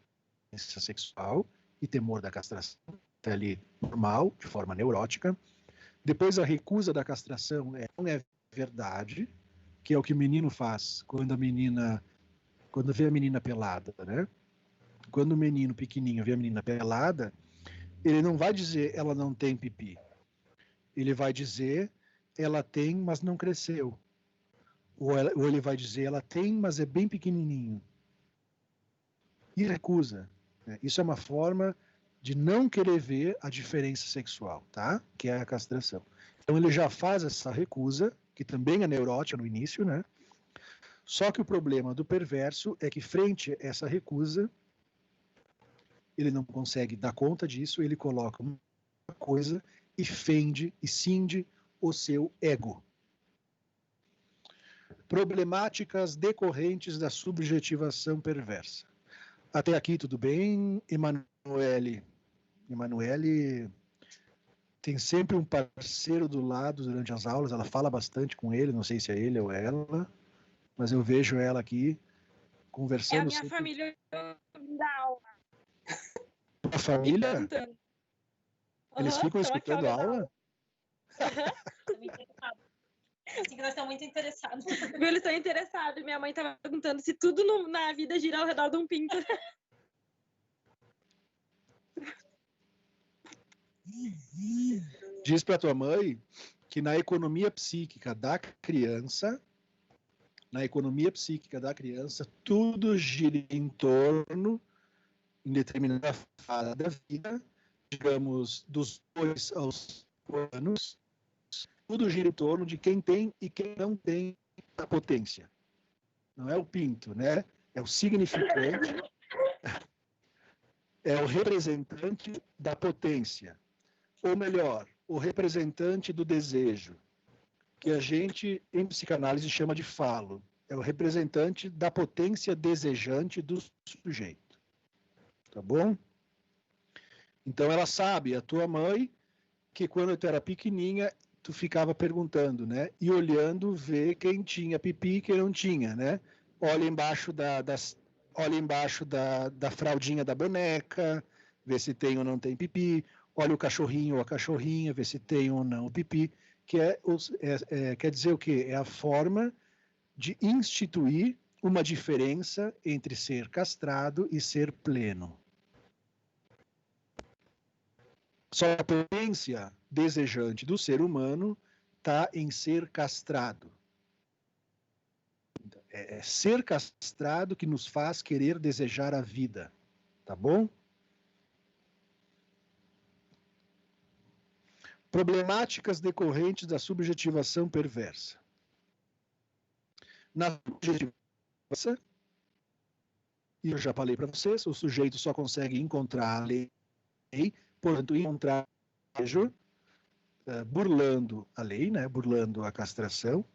sexual e temor da castração, tá ali normal, de forma neurótica. Depois a recusa da castração não é verdade, que é o que o menino faz quando vê a menina pelada, né? Quando o menino pequenininho vê a menina pelada, ele não vai dizer ela não tem pipi. Ele vai dizer ela tem, mas não cresceu. Ou ele vai dizer ela tem, mas é bem pequenininho. E recusa. Né? Isso é uma forma de não querer ver a diferença sexual, tá? Que é a castração. Então ele já faz essa recusa, que também é neurótica no início, né? Só que o problema do perverso é que frente a essa recusa, ele não consegue dar conta disso, ele coloca uma coisa e fende e cinde o seu ego. Problemáticas decorrentes da subjetivação perversa. Até aqui tudo bem, Emanuele? Emanuele tem sempre um parceiro do lado durante as aulas, ela fala bastante com ele, não sei se é ele ou ela, mas eu vejo ela aqui conversando. É a minha sempre... família da aula. A família? Cantando. Eles ficam escutando a aula? Assim que nós estamos muito interessados. Eles estão interessados. Minha mãe estava perguntando se tudo na vida gira ao redor de um pinto. Diz para tua mãe que na economia psíquica da criança, tudo gira em torno, em determinada fase da vida, digamos, dos 2 aos 5 anos, tudo gira em torno de quem tem e quem não tem a potência. Não é o pinto, né? É o significante, é o representante da potência. Ou melhor, o representante do desejo, que a gente, em psicanálise, chama de falo. É o representante da potência desejante do sujeito. Tá bom? Então ela sabe, a tua mãe, que quando tu era pequenininha, tu ficava perguntando, né? E olhando, ver quem tinha pipi e quem não tinha, né? Olha embaixo da fraldinha da boneca, vê se tem ou não tem pipi. Olha o cachorrinho ou a cachorrinha, vê se tem ou não o pipi. Que quer dizer o quê? É a forma de instituir uma diferença entre ser castrado e ser pleno. Só a potência desejante do ser humano está em ser castrado. É ser castrado que nos faz querer desejar a vida. Tá bom? Problemáticas decorrentes da subjetivação perversa. Na subjetivação, e eu já falei para vocês, o sujeito só consegue encontrar a lei, portanto, encontrar o desejo, burlando a lei, né, burlando a castração.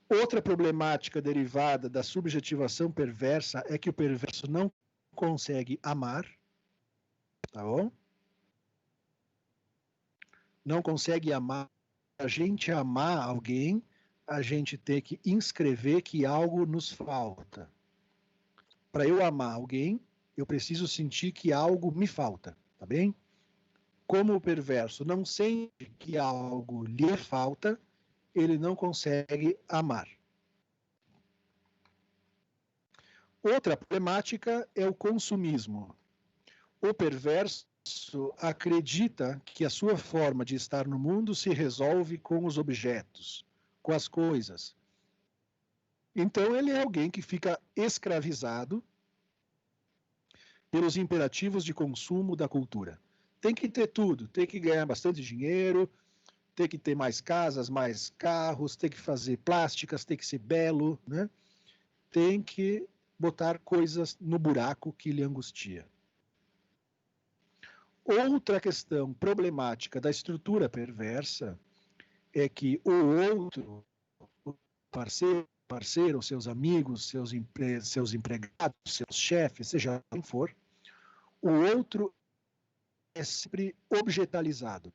Outra problemática derivada da subjetivação perversa é que o perverso não consegue amar, tá bom? Não consegue amar. A gente amar alguém, a gente tem que inscrever que algo nos falta. Para eu amar alguém, eu preciso sentir que algo me falta, tá bem? Como o perverso não sente que algo lhe falta, ele não consegue amar. Outra problemática é o consumismo. O perverso acredita que a sua forma de estar no mundo se resolve com os objetos, com as coisas. Então ele é alguém que fica escravizado pelos imperativos de consumo da cultura. Tem que ter tudo, tem que ganhar bastante dinheiro, tem que ter mais casas, mais carros, tem que fazer plásticas, tem que ser belo, né? Tem que botar coisas no buraco que lhe angustia. Outra questão problemática da estrutura perversa é que o outro, o parceiro, seus amigos, seus empregados, seus chefes, seja quem for, o outro é sempre objetalizado,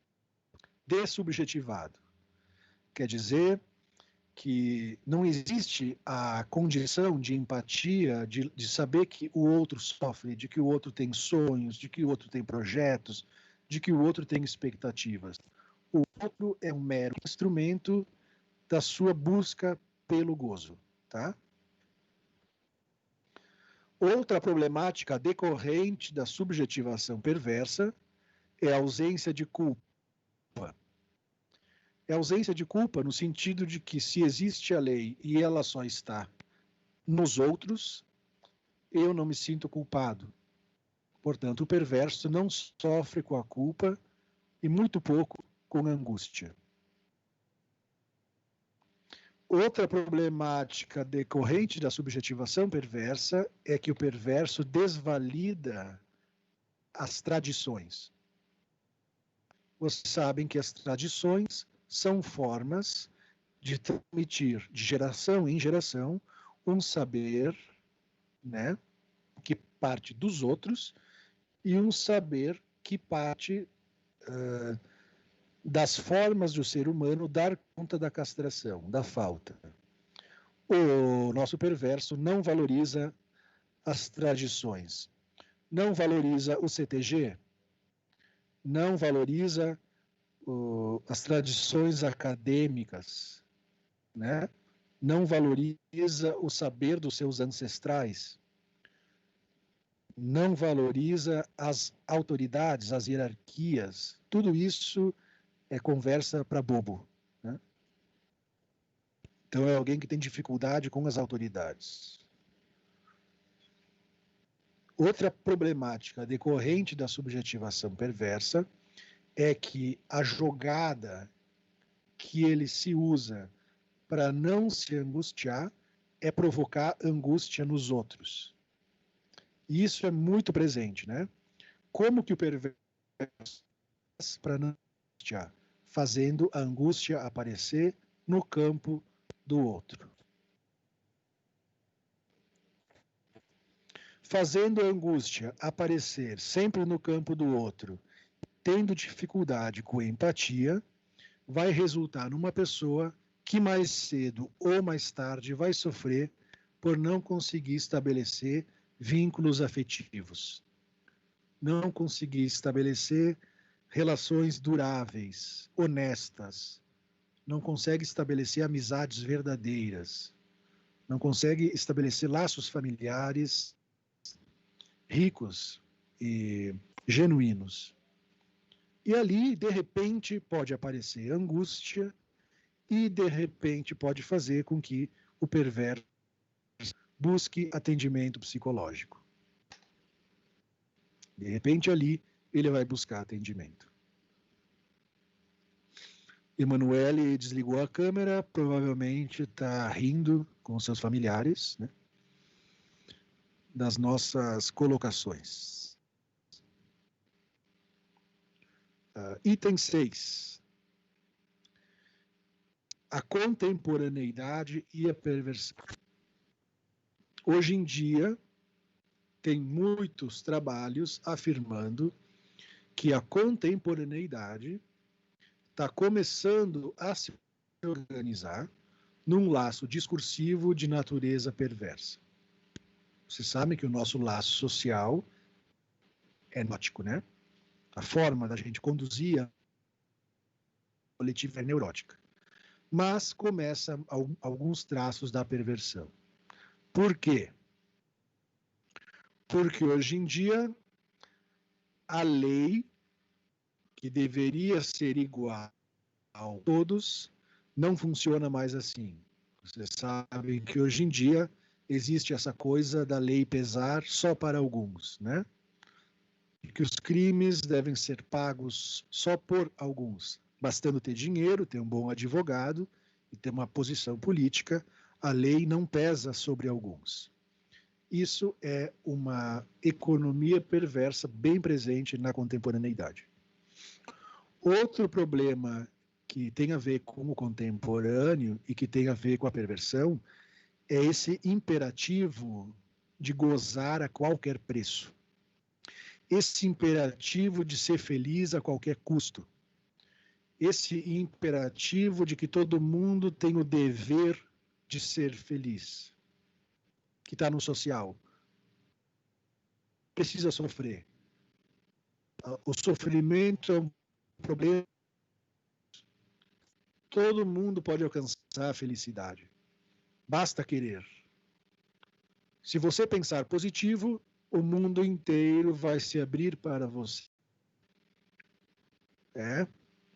dessubjetivado. Quer dizer que não existe a condição de empatia, de saber que o outro sofre, de que o outro tem sonhos, de que o outro tem projetos, de que o outro tem expectativas. O outro é um mero instrumento da sua busca pelo gozo, tá? Outra problemática decorrente da subjetivação perversa é a ausência de culpa. É ausência de culpa no sentido de que se existe a lei e ela só está nos outros, eu não me sinto culpado. Portanto, o perverso não sofre com a culpa e muito pouco com a angústia. Outra problemática decorrente da subjetivação perversa é que o perverso desvalida as tradições. Vocês sabem que as tradições são formas de transmitir de geração em geração um saber, né, que parte dos outros e um saber que parte das formas do ser humano dar conta da castração, da falta. O nosso perverso não valoriza as tradições, não valoriza o CTG, não valoriza as tradições acadêmicas, né? Não valoriza o saber dos seus ancestrais, não valoriza as autoridades, as hierarquias. Tudo isso é conversa para bobo, né? Então é alguém que tem dificuldade com as autoridades. Outra problemática decorrente da subjetivação perversa é que a jogada que ele se usa para não se angustiar é provocar angústia nos outros. E isso é muito presente, né? Como que o perverso faz para não angustiar? Fazendo a angústia aparecer no campo do outro. Fazendo a angústia aparecer sempre no campo do outro, tendo dificuldade com empatia, vai resultar numa pessoa que mais cedo ou mais tarde vai sofrer por não conseguir estabelecer vínculos afetivos, não conseguir estabelecer relações duráveis, honestas, não consegue estabelecer amizades verdadeiras, não consegue estabelecer laços familiares ricos e genuínos. E ali, de repente, pode aparecer angústia e, de repente, pode fazer com que o perverso busque atendimento psicológico. De repente, ali, ele vai buscar atendimento. Emanuele desligou a câmera, provavelmente está rindo com seus familiares, né, das nossas colocações. Item 6. A contemporaneidade e a perversão. Hoje em dia, tem muitos trabalhos afirmando que a contemporaneidade está começando a se organizar num laço discursivo de natureza perversa. Vocês sabem que o nosso laço social é neurótico, né? A forma da gente conduzir a coletiva é neurótica. Mas começa alguns traços da perversão. Por quê? Porque hoje em dia a lei, que deveria ser igual a todos, não funciona mais assim. Vocês sabem que hoje em dia existe essa coisa da lei pesar só para alguns, né? Que os crimes devem ser pagos só por alguns. Bastando ter dinheiro, ter um bom advogado e ter uma posição política, a lei não pesa sobre alguns. Isso é uma economia perversa bem presente na contemporaneidade. Outro problema que tem a ver com o contemporâneo e que tem a ver com a perversão é esse imperativo de gozar a qualquer preço. Esse imperativo de ser feliz a qualquer custo. Esse imperativo de que todo mundo tem o dever de ser feliz, que está no social. Precisa sofrer. O sofrimento é um problema. Todo mundo pode alcançar a felicidade. Basta querer. Se você pensar positivo, o mundo inteiro vai se abrir para você.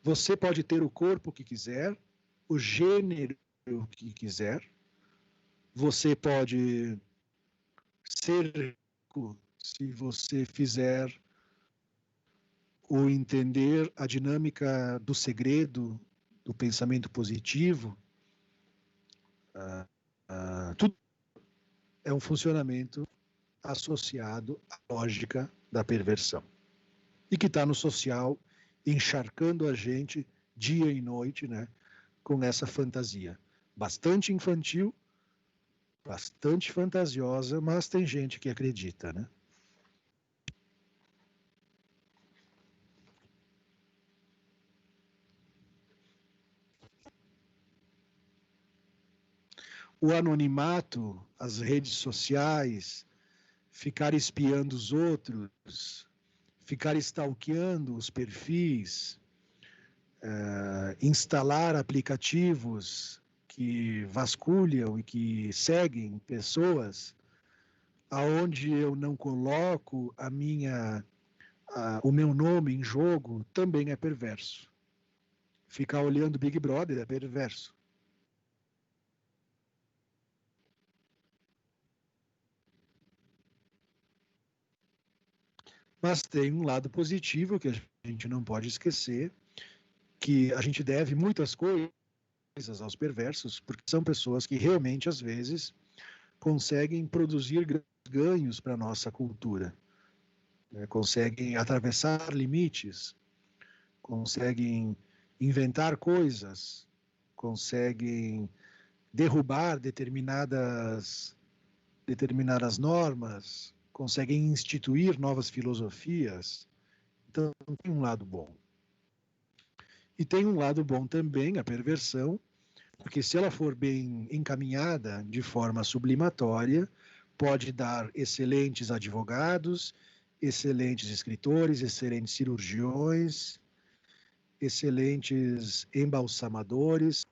Você pode ter o corpo que quiser, o gênero que quiser. Você pode ser rico se você fizer ou entender a dinâmica do segredo, do pensamento positivo. Tudo é um funcionamento associado à lógica da perversão. E que está no social, encharcando a gente dia e noite, né, com essa fantasia. Bastante infantil, bastante fantasiosa, mas tem gente que acredita, né? O anonimato, as redes sociais, ficar espiando os outros, ficar stalkeando os perfis, instalar aplicativos que vasculham e que seguem pessoas, aonde eu não coloco o meu nome em jogo, também é perverso. Ficar olhando Big Brother é perverso. Mas tem um lado positivo que a gente não pode esquecer, que a gente deve muitas coisas aos perversos, porque são pessoas que realmente, às vezes, conseguem produzir ganhos para a nossa cultura, né? Conseguem atravessar limites, conseguem inventar coisas, conseguem derrubar determinadas normas, conseguem instituir novas filosofias. Então, tem um lado bom. E tem um lado bom também, a perversão, porque se ela for bem encaminhada de forma sublimatória, pode dar excelentes advogados, excelentes escritores, excelentes cirurgiões, excelentes embalsamadores,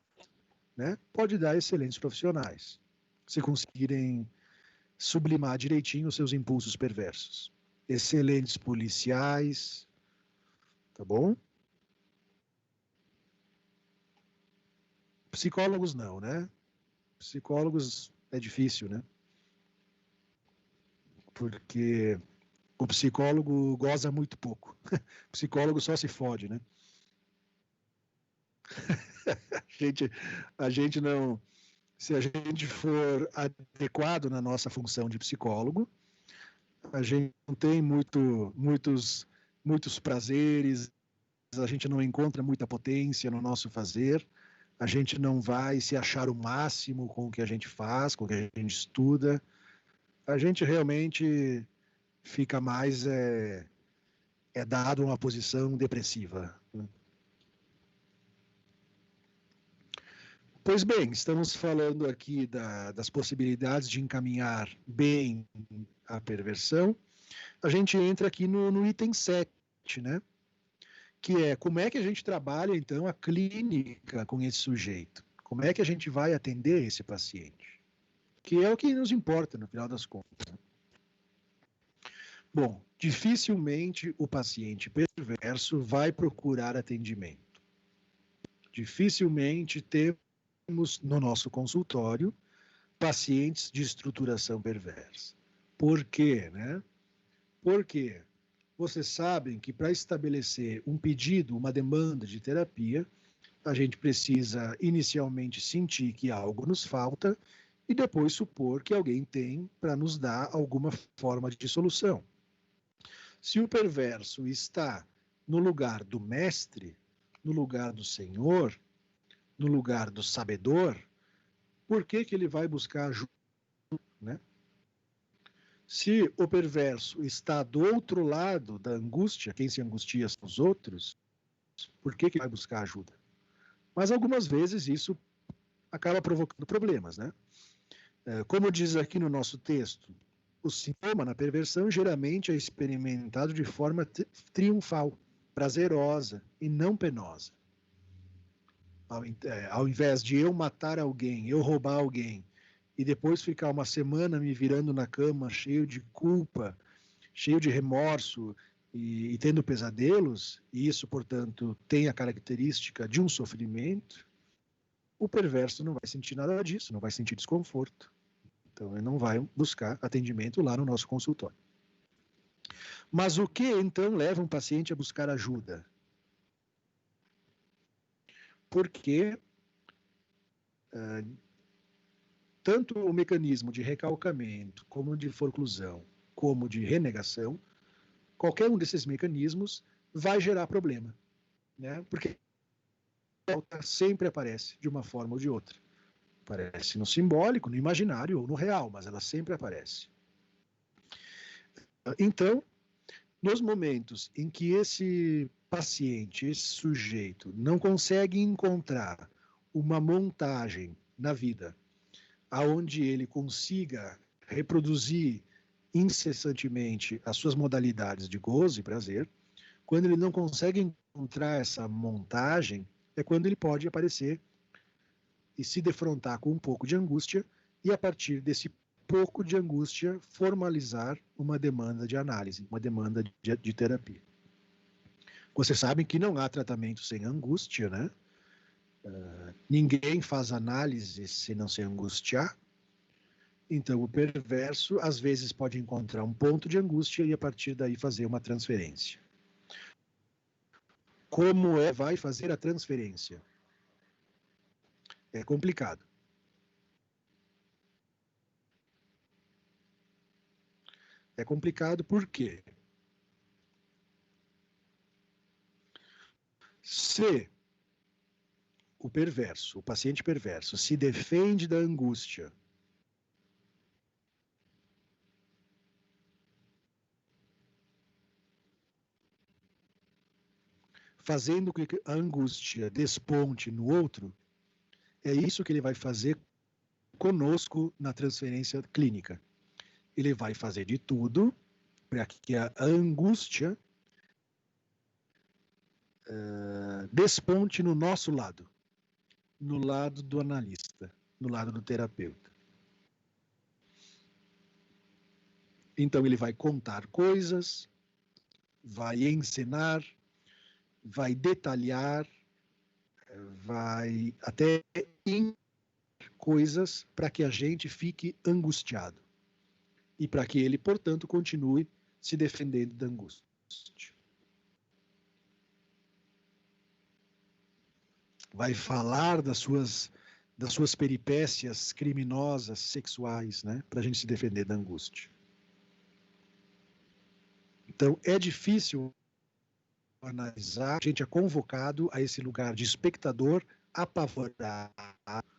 né? Pode dar excelentes profissionais, se conseguirem sublimar direitinho os seus impulsos perversos. Excelentes policiais, tá bom? Psicólogos não, né? Psicólogos é difícil, né? Porque o psicólogo goza muito pouco. O psicólogo só se fode, né? A gente não... Se a gente for adequado na nossa função de psicólogo, a gente não tem muitos prazeres, a gente não encontra muita potência no nosso fazer, a gente não vai se achar o máximo com o que a gente faz, com o que a gente estuda, a gente realmente fica mais dado a uma posição depressiva, né? Pois bem, estamos falando aqui das possibilidades de encaminhar bem a perversão. A gente entra aqui no item 7, né? Que é como é que a gente trabalha, então, a clínica com esse sujeito. Como é que a gente vai atender esse paciente? Que é o que nos importa, no final das contas. Bom, dificilmente o paciente perverso vai procurar atendimento. Dificilmente temos no nosso consultório pacientes de estruturação perversa. Por quê, né? Porque vocês sabem que para estabelecer um pedido, uma demanda de terapia, a gente precisa inicialmente sentir que algo nos falta e depois supor que alguém tem para nos dar alguma forma de solução. Se o perverso está no lugar do mestre, no lugar do senhor, no lugar do sabedor, por que ele vai buscar ajuda, né? Se o perverso está do outro lado da angústia, quem se angustia são os outros, por que ele vai buscar ajuda? Mas algumas vezes isso acaba provocando problemas, né? Como diz aqui no nosso texto, o sintoma na perversão geralmente é experimentado de forma triunfal, prazerosa e não penosa. Ao invés de eu matar alguém, eu roubar alguém, e depois ficar uma semana me virando na cama cheio de culpa, cheio de remorso e tendo pesadelos, e isso, portanto, tem a característica de um sofrimento, o perverso não vai sentir nada disso, não vai sentir desconforto. Então, ele não vai buscar atendimento lá no nosso consultório. Mas o que, então, leva um paciente a buscar ajuda? Porque tanto o mecanismo de recalcamento, como de forclusão, como de renegação, qualquer um desses mecanismos vai gerar problema, né? Porque a falta sempre aparece de uma forma ou de outra. Aparece no simbólico, no imaginário ou no real, mas ela sempre aparece. Então, nos momentos em que esse paciente, esse sujeito, não consegue encontrar uma montagem na vida aonde ele consiga reproduzir incessantemente as suas modalidades de gozo e prazer. Quando ele não consegue encontrar essa montagem, é quando ele pode aparecer e se defrontar com um pouco de angústia, e a partir desse pouco de angústia, formalizar uma demanda de análise, uma demanda de terapia. Vocês sabem que não há tratamento sem angústia, né? Ninguém faz análise se não se angustiar. Então, o perverso, às vezes, pode encontrar um ponto de angústia e, a partir daí, fazer uma transferência. Como vai fazer a transferência? É complicado. É complicado por quê? Se o perverso, o paciente perverso, se defende da angústia, fazendo com que a angústia desponte no outro, é isso que ele vai fazer conosco na transferência clínica. Ele vai fazer de tudo para que a angústia desponte no nosso lado, no lado do analista, no lado do terapeuta. Então ele vai contar coisas, vai encenar, vai detalhar, vai até coisas para que a gente fique angustiado e para que ele, portanto, continue se defendendo da angústia. Vai falar das suas peripécias criminosas, sexuais, né, para a gente se defender da angústia. Então, é difícil analisar, a gente é convocado a esse lugar de espectador apavorado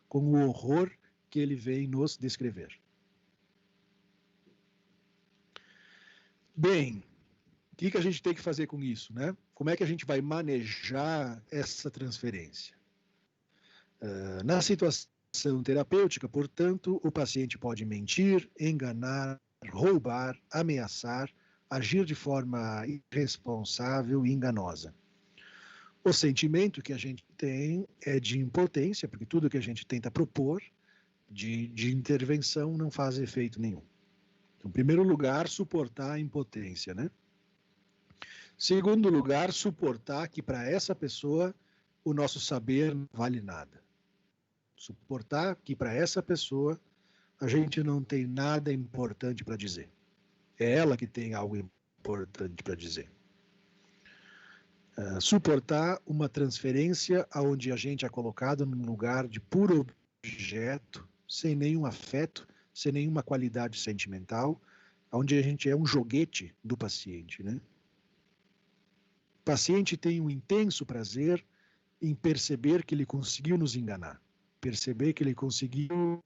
com o horror que ele vem nos descrever. Bem, o que a gente tem que fazer com isso, né? Como é que a gente vai manejar essa transferência? Na situação terapêutica, portanto, o paciente pode mentir, enganar, roubar, ameaçar, agir de forma irresponsável e enganosa. O sentimento que a gente tem é de impotência, porque tudo que a gente tenta propor de intervenção não faz efeito nenhum. Então, em primeiro lugar, suportar a impotência, né? Segundo lugar, suportar que para essa pessoa o nosso saber não vale nada. Suportar que para essa pessoa a gente não tem nada importante para dizer. É ela que tem algo importante para dizer. Suportar uma transferência onde a gente é colocado num lugar de puro objeto, sem nenhum afeto, sem nenhuma qualidade sentimental, onde a gente é um joguete do paciente, né? O paciente tem um intenso prazer em perceber que ele conseguiu nos enganar, perceber que ele conseguiu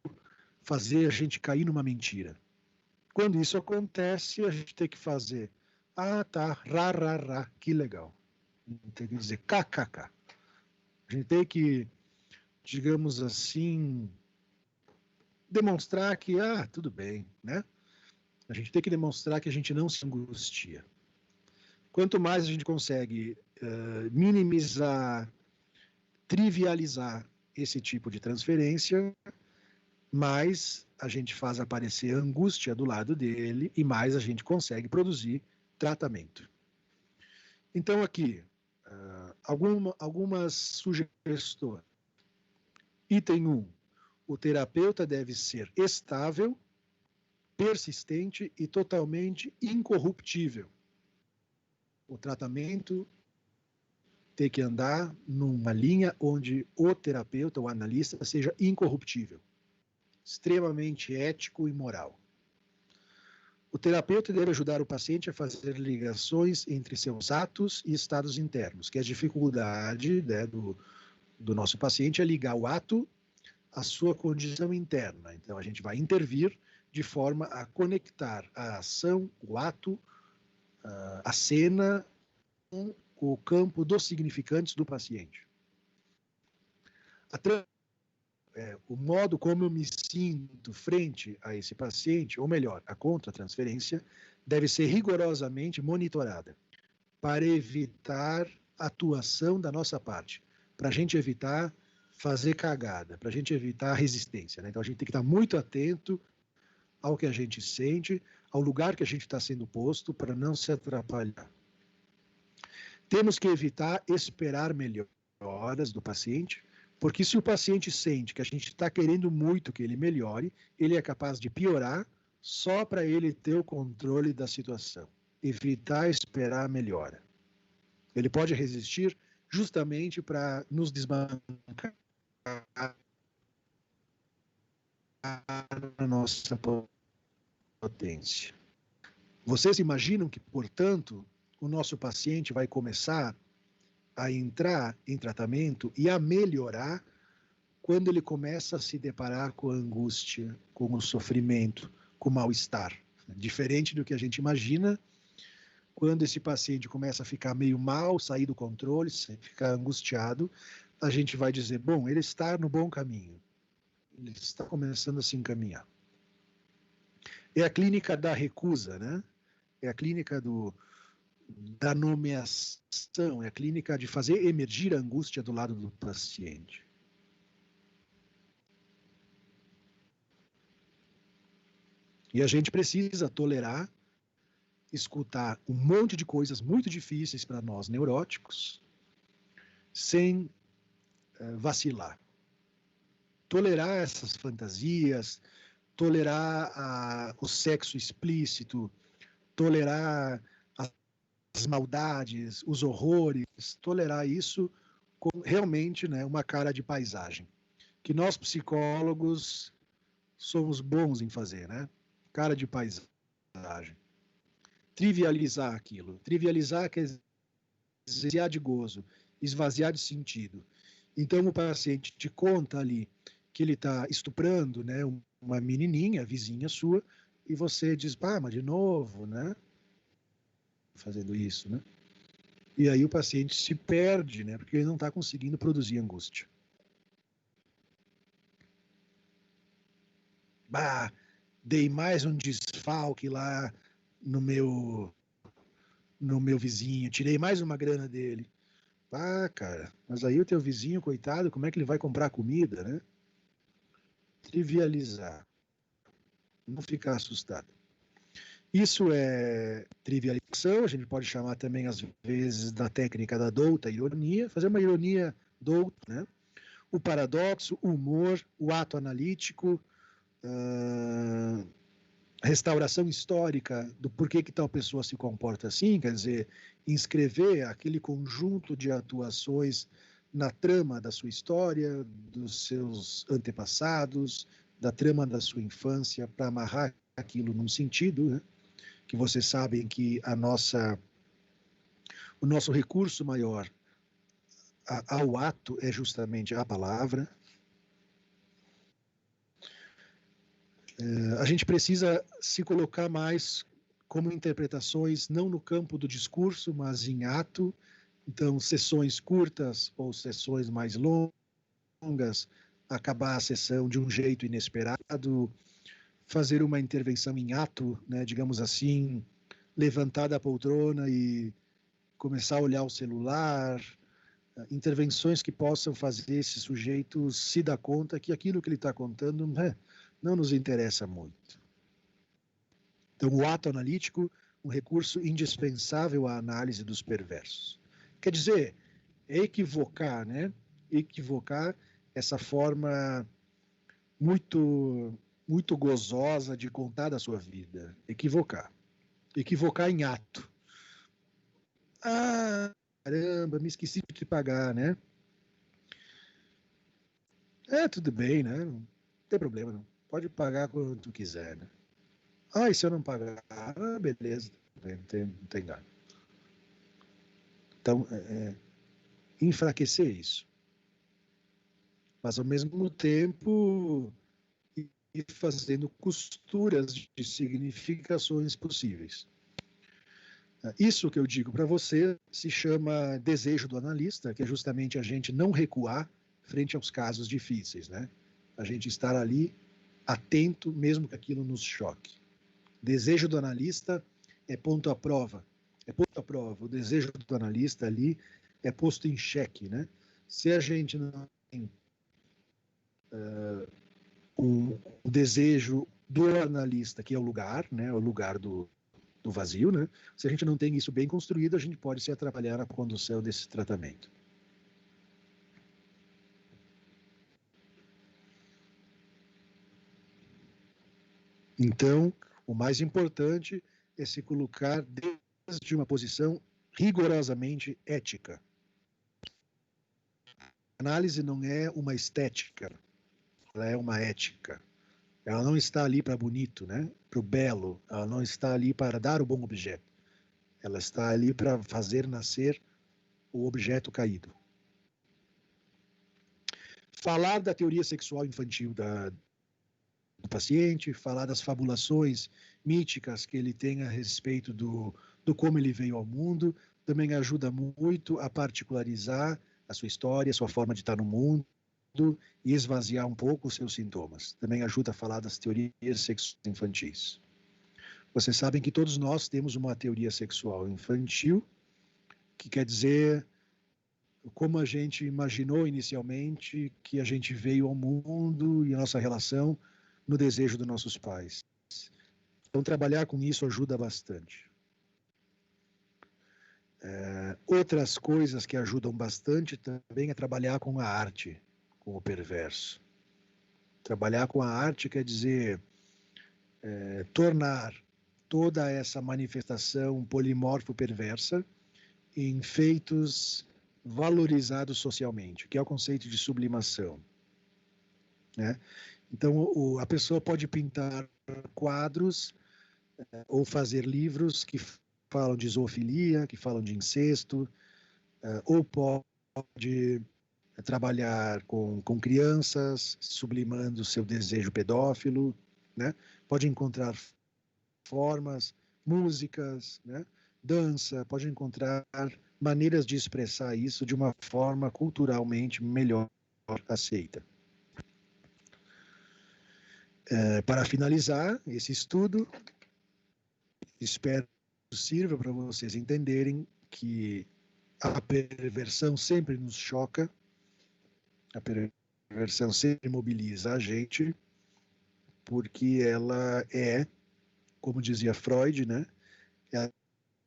fazer a gente cair numa mentira. Quando isso acontece, a gente tem que fazer, tá, rá, que legal. Tem que dizer kkk. A gente tem que, digamos assim, demonstrar que, tudo bem, né? A gente tem que demonstrar que a gente não se angustia. Quanto mais a gente consegue minimizar, trivializar esse tipo de transferência, mais a gente faz aparecer a angústia do lado dele e mais a gente consegue produzir tratamento. Então, aqui, algumas sugestões. Item 1. O terapeuta deve ser estável, persistente e totalmente incorruptível. O tratamento tem que andar numa linha onde o terapeuta, o analista, seja incorruptível, extremamente ético e moral. O terapeuta deve ajudar o paciente a fazer ligações entre seus atos e estados internos, que é a dificuldade, né, do nosso paciente é ligar o ato à sua condição interna. Então, a gente vai intervir de forma a conectar a ação, o ato, a cena com o campo dos significantes do paciente. A o modo como eu me sinto frente a esse paciente, ou melhor, a contratransferência, deve ser rigorosamente monitorada para evitar atuação da nossa parte, para a gente evitar fazer cagada, para a gente evitar resistência. Né? Então a gente tem que estar muito atento ao que a gente sente, ao lugar que a gente está sendo posto, para não se atrapalhar. Temos que evitar esperar melhoras do paciente, porque se o paciente sente que a gente está querendo muito que ele melhore, ele é capaz de piorar só para ele ter o controle da situação. Evitar esperar a melhora. Ele pode resistir justamente para nos desbancar a nossa potência. Vocês imaginam que, portanto, o nosso paciente vai começar a entrar em tratamento e a melhorar quando ele começa a se deparar com a angústia, com o sofrimento, com o mal-estar. Diferente do que a gente imagina, quando esse paciente começa a ficar meio mal, sair do controle, ficar angustiado, a gente vai dizer, bom, ele está no bom caminho. Ele está começando a se encaminhar. É a clínica da recusa, né? É a clínica da nomeação, é a clínica de fazer emergir a angústia do lado do paciente. E a gente precisa tolerar, escutar um monte de coisas muito difíceis para nós neuróticos, sem vacilar. Tolerar essas fantasias, tolerar o sexo explícito, tolerar as maldades, os horrores, tolerar isso com realmente, né, uma cara de paisagem, que nós psicólogos somos bons em fazer, né? Cara de paisagem. Trivializar aquilo. Trivializar quer esvaziar de gozo, esvaziar de sentido. Então o paciente te conta ali que ele está estuprando, né, uma menininha, vizinha sua, e você diz, mas de novo, né? Fazendo isso, né? E aí o paciente se perde, né? Porque ele não está conseguindo produzir angústia. Dei mais um desfalque lá no meu vizinho, tirei mais uma grana dele. Cara, mas aí o teu vizinho, coitado, como é que ele vai comprar comida, né? Trivializar. Não ficar assustado. Isso é trivialização, a gente pode chamar também, às vezes, da técnica da douta ironia, fazer uma ironia douta, né? O paradoxo, o humor, o ato analítico, restauração histórica do porquê que tal pessoa se comporta assim, quer dizer, inscrever aquele conjunto de atuações na trama da sua história, dos seus antepassados, da trama da sua infância, para amarrar aquilo num sentido, né? Que vocês sabem que o nosso recurso maior ao ato é justamente a palavra. A gente precisa se colocar mais como interpretações, não no campo do discurso, mas em ato. Então, sessões curtas ou sessões mais longas, acabar a sessão de um jeito inesperado, fazer uma intervenção em ato, né, digamos assim, levantar da poltrona e começar a olhar o celular, intervenções que possam fazer esse sujeito se dar conta que aquilo que ele está contando não nos interessa muito. Então, o ato analítico, um recurso indispensável à análise dos perversos. Quer dizer, é equivocar, né? Equivocar essa forma muito gozosa de contar da sua vida. Equivocar. Equivocar em ato. Caramba, me esqueci de te pagar, né? Tudo bem, né? Não tem problema, não. Pode pagar quando tu quiser, né? E se eu não pagar? Beleza. Não tem nada. Então, enfraquecer isso. Mas, ao mesmo tempo, ir fazendo costuras de significações possíveis. Isso que eu digo para você se chama desejo do analista, que é justamente a gente não recuar frente aos casos difíceis, né? A gente estar ali atento, mesmo que aquilo nos choque. Desejo do analista é ponto à prova. É ponto à prova. O desejo do analista ali é posto em xeque, né? Se a gente não tem o desejo do analista, que é o lugar, né? O lugar do vazio, né? Se a gente não tem isso bem construído, a gente pode se atrapalhar na condução desse tratamento. Então, o mais importante é se colocar desde uma posição rigorosamente ética. A análise não é uma estética, ela é uma ética. Ela não está ali para bonito, né? Para o belo. Ela não está ali para dar o bom objeto. Ela está ali para fazer nascer o objeto caído. Falar da teoria sexual infantil do paciente, falar das fabulações míticas que ele tem a respeito do como ele veio ao mundo, também ajuda muito a particularizar a sua história, a sua forma de estar no mundo e esvaziar um pouco os seus sintomas. Também ajuda a falar das teorias sexuais infantis. Vocês sabem que todos nós temos uma teoria sexual infantil, que quer dizer como a gente imaginou inicialmente que a gente veio ao mundo e a nossa relação no desejo dos nossos pais. Então, trabalhar com isso ajuda bastante. Outras coisas que ajudam bastante também é trabalhar com a arte, com o perverso. Trabalhar com a arte quer dizer tornar toda essa manifestação polimorfo-perversa em feitos valorizados socialmente, que é o conceito de sublimação, né? Então, a pessoa pode pintar quadros ou fazer livros que falam de zoofilia, que falam de incesto, ou pode trabalhar com crianças, sublimando seu desejo pedófilo, né? Pode encontrar formas, músicas, né? Dança, pode encontrar maneiras de expressar isso de uma forma culturalmente melhor aceita. Para finalizar esse estudo, espero que sirva para vocês entenderem que a perversão sempre nos choca, a perversão sempre mobiliza a gente, porque ela é, como dizia Freud, né,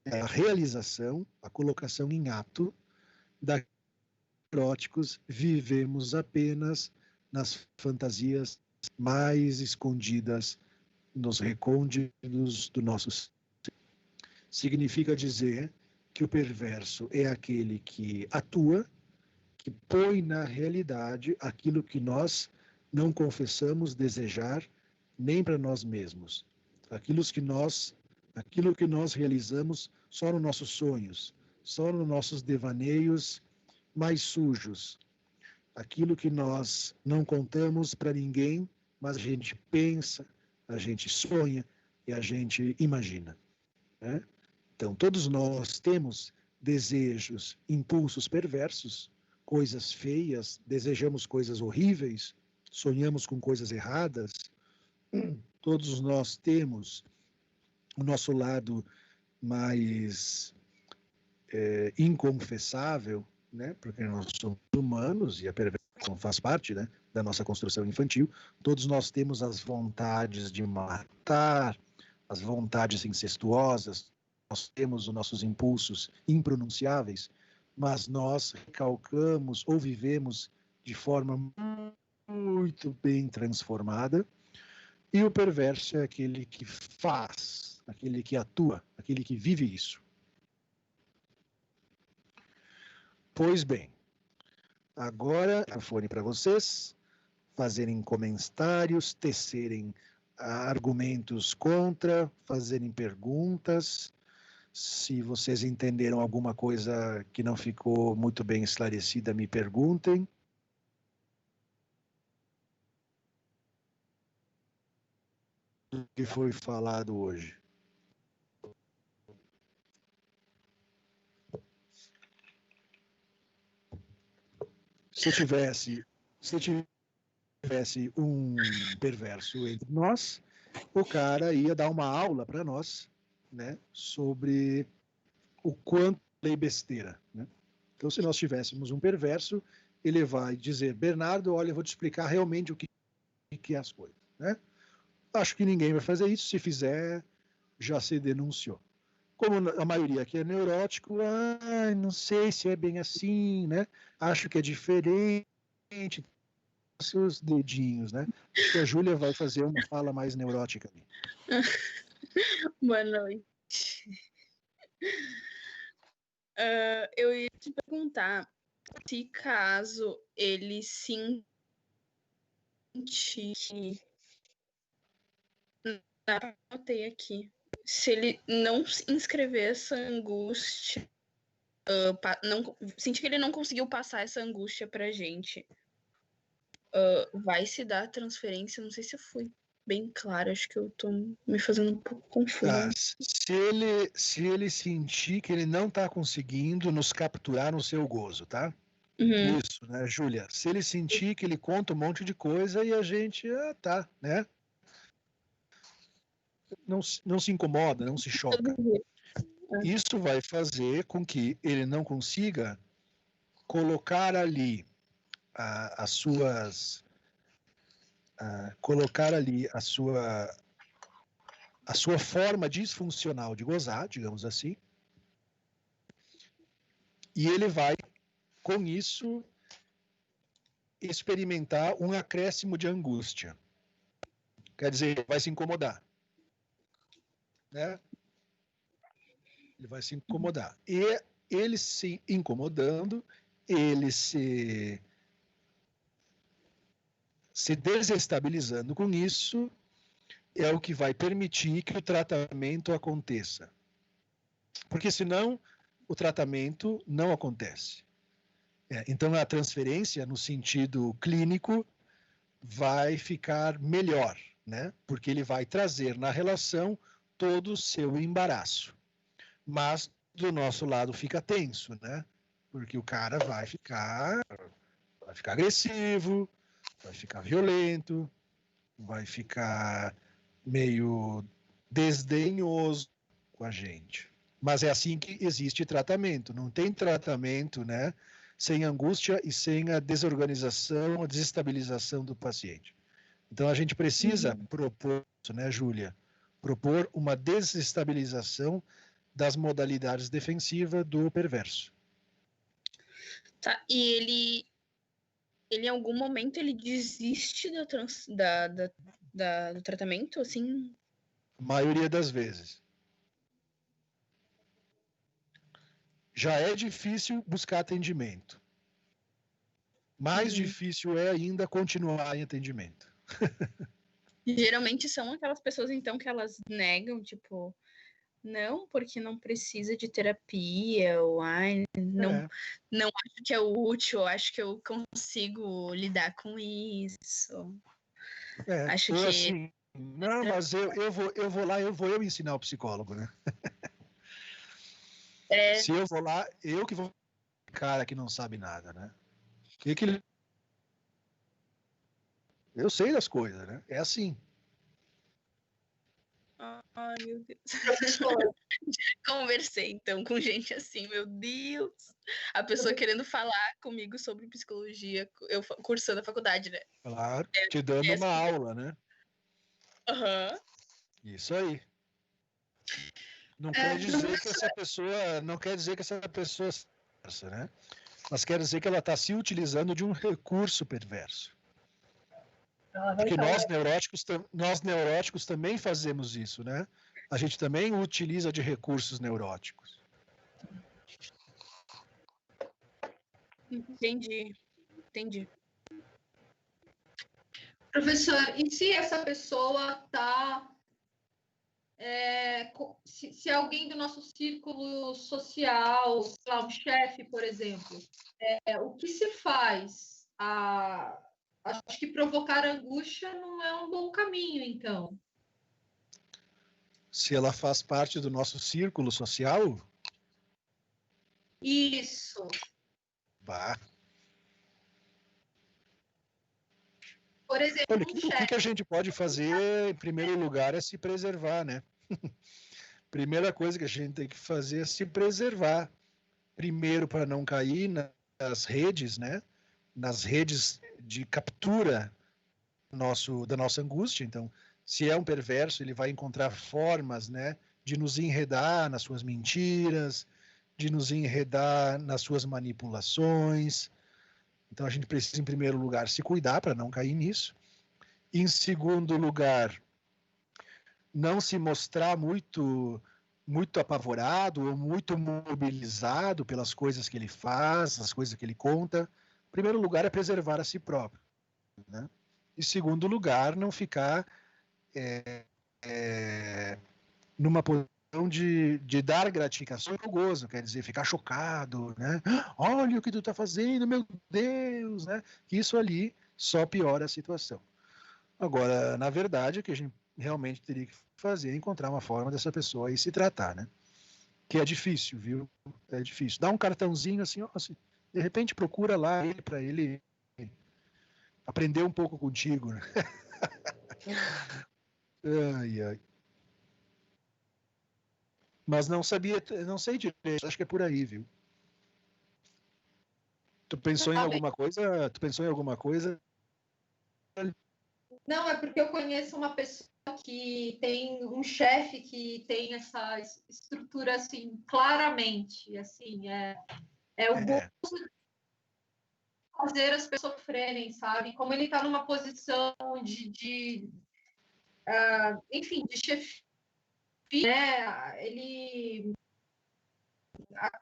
é a realização, a colocação em ato da neuróticos vivemos apenas nas fantasias mais escondidas nos recônditos do nosso ser. Significa dizer que o perverso é aquele que atua, que põe na realidade aquilo que nós não confessamos desejar nem para nós mesmos. Aquilo que nós realizamos só nos nossos sonhos, só nos nossos devaneios mais sujos. Aquilo que nós não contamos para ninguém, mas a gente pensa, a gente sonha e a gente imagina, né? Então, todos nós temos desejos, impulsos perversos, coisas feias, desejamos coisas horríveis, sonhamos com coisas erradas. Todos nós temos o nosso lado mais inconfessável, né? Porque nós somos humanos e a perversão faz parte, né, da nossa construção infantil. Todos nós temos as vontades de matar, as vontades incestuosas, nós temos os nossos impulsos impronunciáveis, mas nós recalcamos ou vivemos de forma muito bem transformada, e o perverso é aquele que faz, aquele que atua, aquele que vive isso. Pois bem, agora o fone para vocês fazerem comentários, tecerem argumentos contra, fazerem perguntas. Se vocês entenderam alguma coisa que não ficou muito bem esclarecida, me perguntem. O que foi falado hoje? Se eu tivesse tivesse um perverso entre nós, o cara ia dar uma aula para nós, né, sobre o quanto é besteira, né? Então, se nós tivéssemos um perverso, ele vai dizer: Bernardo, olha, eu vou te explicar realmente o que é as coisas, né? Acho que ninguém vai fazer isso. Se fizer, já se denunciou. Como a maioria aqui é neurótico, não sei se é bem assim, né? Acho que é diferente. Seus dedinhos, né? Acho que a Júlia vai fazer uma fala mais neurótica ali. Boa noite. Eu ia te perguntar se caso ele sentir anotei aqui. Se ele não inscrever essa angústia, sentir que ele não conseguiu passar essa angústia pra gente, vai se dar a transferência? Não sei se eu fui bem clara, acho que eu tô me fazendo um pouco confusa. Se ele sentir que ele não está conseguindo nos capturar no seu gozo, tá? Uhum. Isso, né, Júlia? Se ele sentir que ele conta um monte de coisa e a gente, tá, né? Não se incomoda, não se choca. Isso vai fazer com que ele não consiga colocar ali as suas, colocar ali a sua forma disfuncional de gozar, digamos assim, e ele vai, com isso, experimentar um acréscimo de angústia. Quer dizer, vai se incomodar, né? Ele vai se incomodar. E ele se incomodando, ele se desestabilizando com isso, é o que vai permitir que o tratamento aconteça. Porque senão o tratamento não acontece. Então a transferência, no sentido clínico, vai ficar melhor, né? Porque ele vai trazer na relação todo o seu embaraço. Mas do nosso lado fica tenso, né? Porque o cara vai ficar agressivo, vai ficar violento, vai ficar meio desdenhoso com a gente. Mas é assim que existe tratamento. Não tem tratamento, né, sem angústia e sem a desorganização, a desestabilização do paciente. Então a gente precisa propor, né, Júlia? Propor uma desestabilização das modalidades defensivas do perverso. Tá, e ele em algum momento ele desiste do tratamento, assim? A maioria das vezes. Já é difícil buscar atendimento. Mais difícil é ainda continuar em atendimento. Geralmente são aquelas pessoas, então, que elas negam, tipo, não, porque não precisa de terapia, ou não acho que é útil, acho que eu consigo lidar com isso. Acho que... assim, não, mas eu vou lá, eu vou ensinar o psicólogo, né? Se eu vou lá, eu que vou cara que não sabe nada, né? Que ele... Eu sei das coisas, né? É assim. Ai, meu Deus. Conversei, então, com gente assim, meu Deus. A pessoa querendo falar comigo sobre psicologia, eu cursando a faculdade, né? Claro, te dando uma aula, né? Aham. Isso aí. Não quer dizer que essa pessoa, né? Mas quer dizer que ela está se utilizando de um recurso perverso. Porque nós neuróticos também fazemos isso, né? A gente também utiliza de recursos neuróticos. Entendi. Professor, e se essa pessoa está... se alguém do nosso círculo social, sei lá, um chefe, por exemplo, o que se faz? Acho que provocar angústia não é um bom caminho, então. Se ela faz parte do nosso círculo social? Isso. Bah. Por exemplo, Olha, um o que chefe. a gente pode fazer, em primeiro lugar, é se preservar, né? Primeira coisa que a gente tem que fazer é se preservar. Primeiro, para não cair nas redes, né? Nas redes de captura da nossa angústia. Então, se é um perverso, ele vai encontrar formas, né, de nos enredar nas suas mentiras, de nos enredar nas suas manipulações. Então, a gente precisa, em primeiro lugar, se cuidar para não cair nisso. Em segundo lugar, não se mostrar muito apavorado ou muito mobilizado pelas coisas que ele faz, as coisas que ele conta. Em primeiro lugar, é preservar a si próprio, né? Em segundo lugar, não ficar numa posição de dar gratificação para o gozo, quer dizer, ficar chocado, né? Olha o que tu está fazendo, meu Deus, né? Isso ali só piora a situação. Agora, na verdade, o que a gente realmente teria que fazer é encontrar uma forma dessa pessoa aí se tratar, né? Que é difícil, viu? É difícil. Dá um cartãozinho assim, ó, assim, de repente procura lá ele para ele aprender um pouco contigo, né? Ai, ai. Mas não sei direito, acho que é por aí, viu? Tu pensou em alguma coisa? Tu pensou em alguma coisa? Não, é porque eu conheço uma pessoa que tem um chefe que tem essa estrutura assim, claramente, assim, o gosto de fazer as pessoas sofrerem, sabe? Como ele está numa posição enfim, de chefia, né?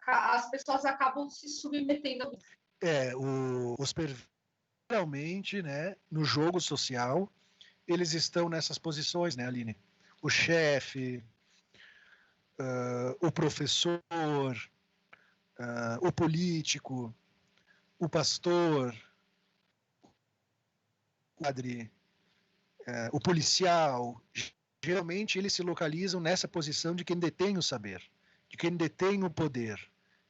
As pessoas acabam se submetendo. Os realmente, né, no jogo social, eles estão nessas posições, né, Aline? O chefe, o professor, o político, o pastor, o padre, o policial. Geralmente eles se localizam nessa posição de quem detém o saber, de quem detém o poder,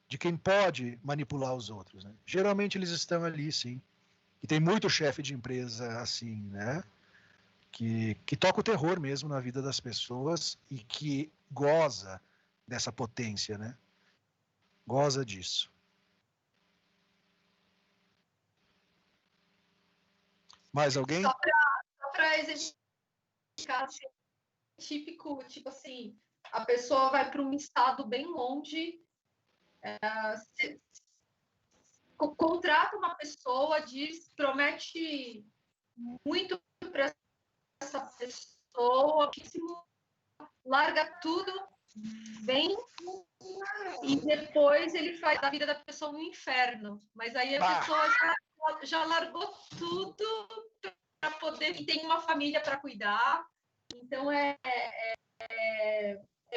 de quem pode manipular os outros, né? Geralmente eles estão ali, sim. E tem muito chefe de empresa assim, né? Que toca o terror mesmo na vida das pessoas e que goza dessa potência, né? Goza disso. Mais alguém? Só para exemplificar, típico, tipo assim, a pessoa vai para um estado bem longe, contrata uma pessoa, promete muito para essa pessoa, larga tudo, vem e depois ele faz a vida da pessoa um inferno. Mas aí a pessoa já largou tudo para poder, e tem uma família para cuidar. Então é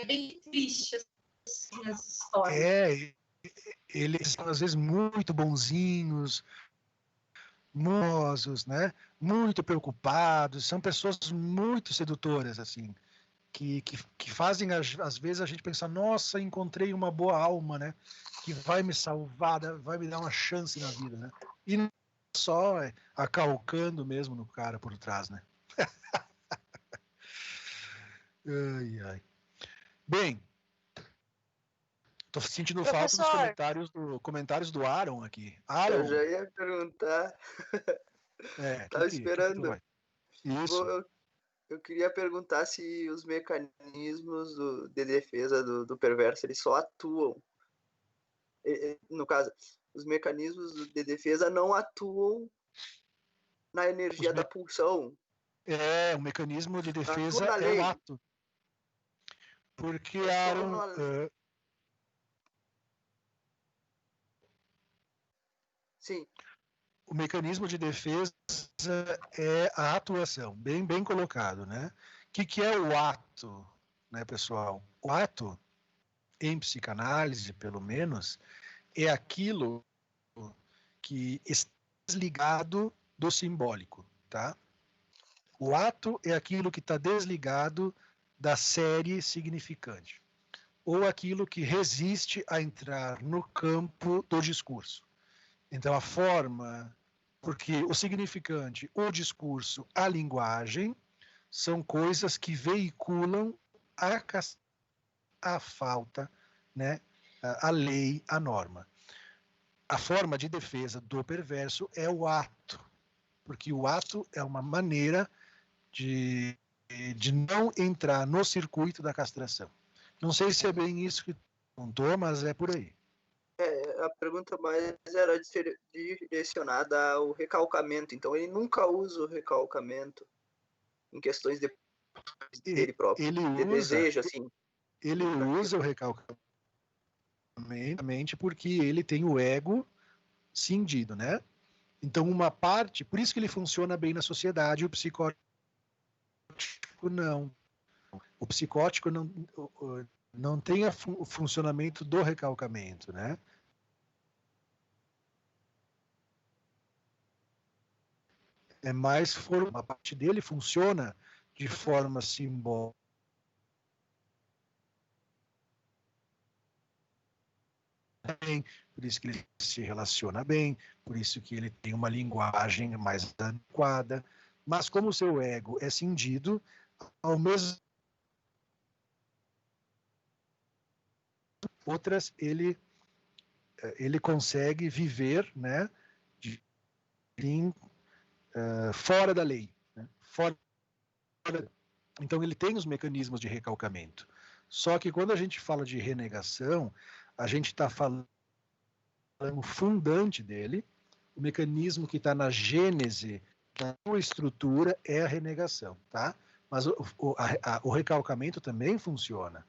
bem triste assim, essa história. Eles são às vezes muito bonzinhos, moços, né? Muito preocupados, são pessoas muito sedutoras, assim, que fazem, às vezes, a gente pensar, nossa, encontrei uma boa alma, né? Que vai me salvar, vai me dar uma chance na vida, né? E não só acalcando mesmo no cara por trás, né? Ai, ai. Bem, tô sentindo falta dos comentários do Aaron aqui. Aaron. Eu já ia perguntar. Tava esperando. Isso. Eu queria perguntar se os mecanismos de defesa do perverso, eles só atuam. No caso, os mecanismos de defesa não atuam na energia da pulsão. O mecanismo de defesa é o ato. Porque, Aaron... Sim. O mecanismo de defesa é a atuação, bem colocado, né? O que é o ato, né, pessoal? O ato, em psicanálise, pelo menos, é aquilo que está desligado do simbólico, tá? O ato é aquilo que está desligado da série significante, ou aquilo que resiste a entrar no campo do discurso. Então, a forma Porque o significante, o discurso, a linguagem são coisas que veiculam a falta, né, a lei, a norma. A forma de defesa do perverso é o ato, porque o ato é uma maneira de não entrar no circuito da castração. Não sei se é bem isso que perguntou, mas é por aí. A pergunta mais era direcionada ao recalcamento, então ele nunca usa o recalcamento em questões dele próprio, de desejo, assim. Ele usa o recalcamento porque ele tem o ego cindido, né? Então, uma parte, por isso que ele funciona bem na sociedade, o psicótico não. O psicótico não tem o funcionamento do recalcamento, né? É mais uma parte dele funciona de forma simbólica. Por isso que ele se relaciona bem, por isso que ele tem uma linguagem mais adequada. Mas como o seu ego é cindido, ao mesmo outras ele consegue viver, né, fora da lei, né, então ele tem os mecanismos de recalcamento. Só que quando a gente fala de renegação, a gente está falando fundante dele, o mecanismo que está na gênese da sua estrutura é a renegação, tá? Mas o recalcamento também funciona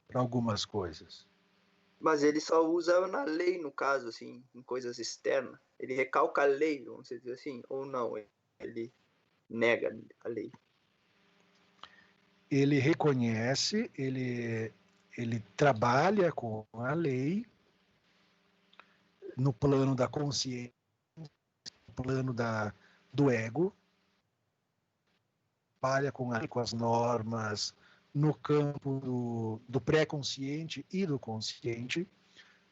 para algumas coisas. Mas ele só usa na lei, no caso, assim, em coisas externas. Ele recalca a lei, vamos dizer assim, ou não, ele nega a lei. Ele reconhece, ele trabalha com a lei no plano da consciência, no plano do ego, trabalha com as normas no campo do pré-consciente e do consciente,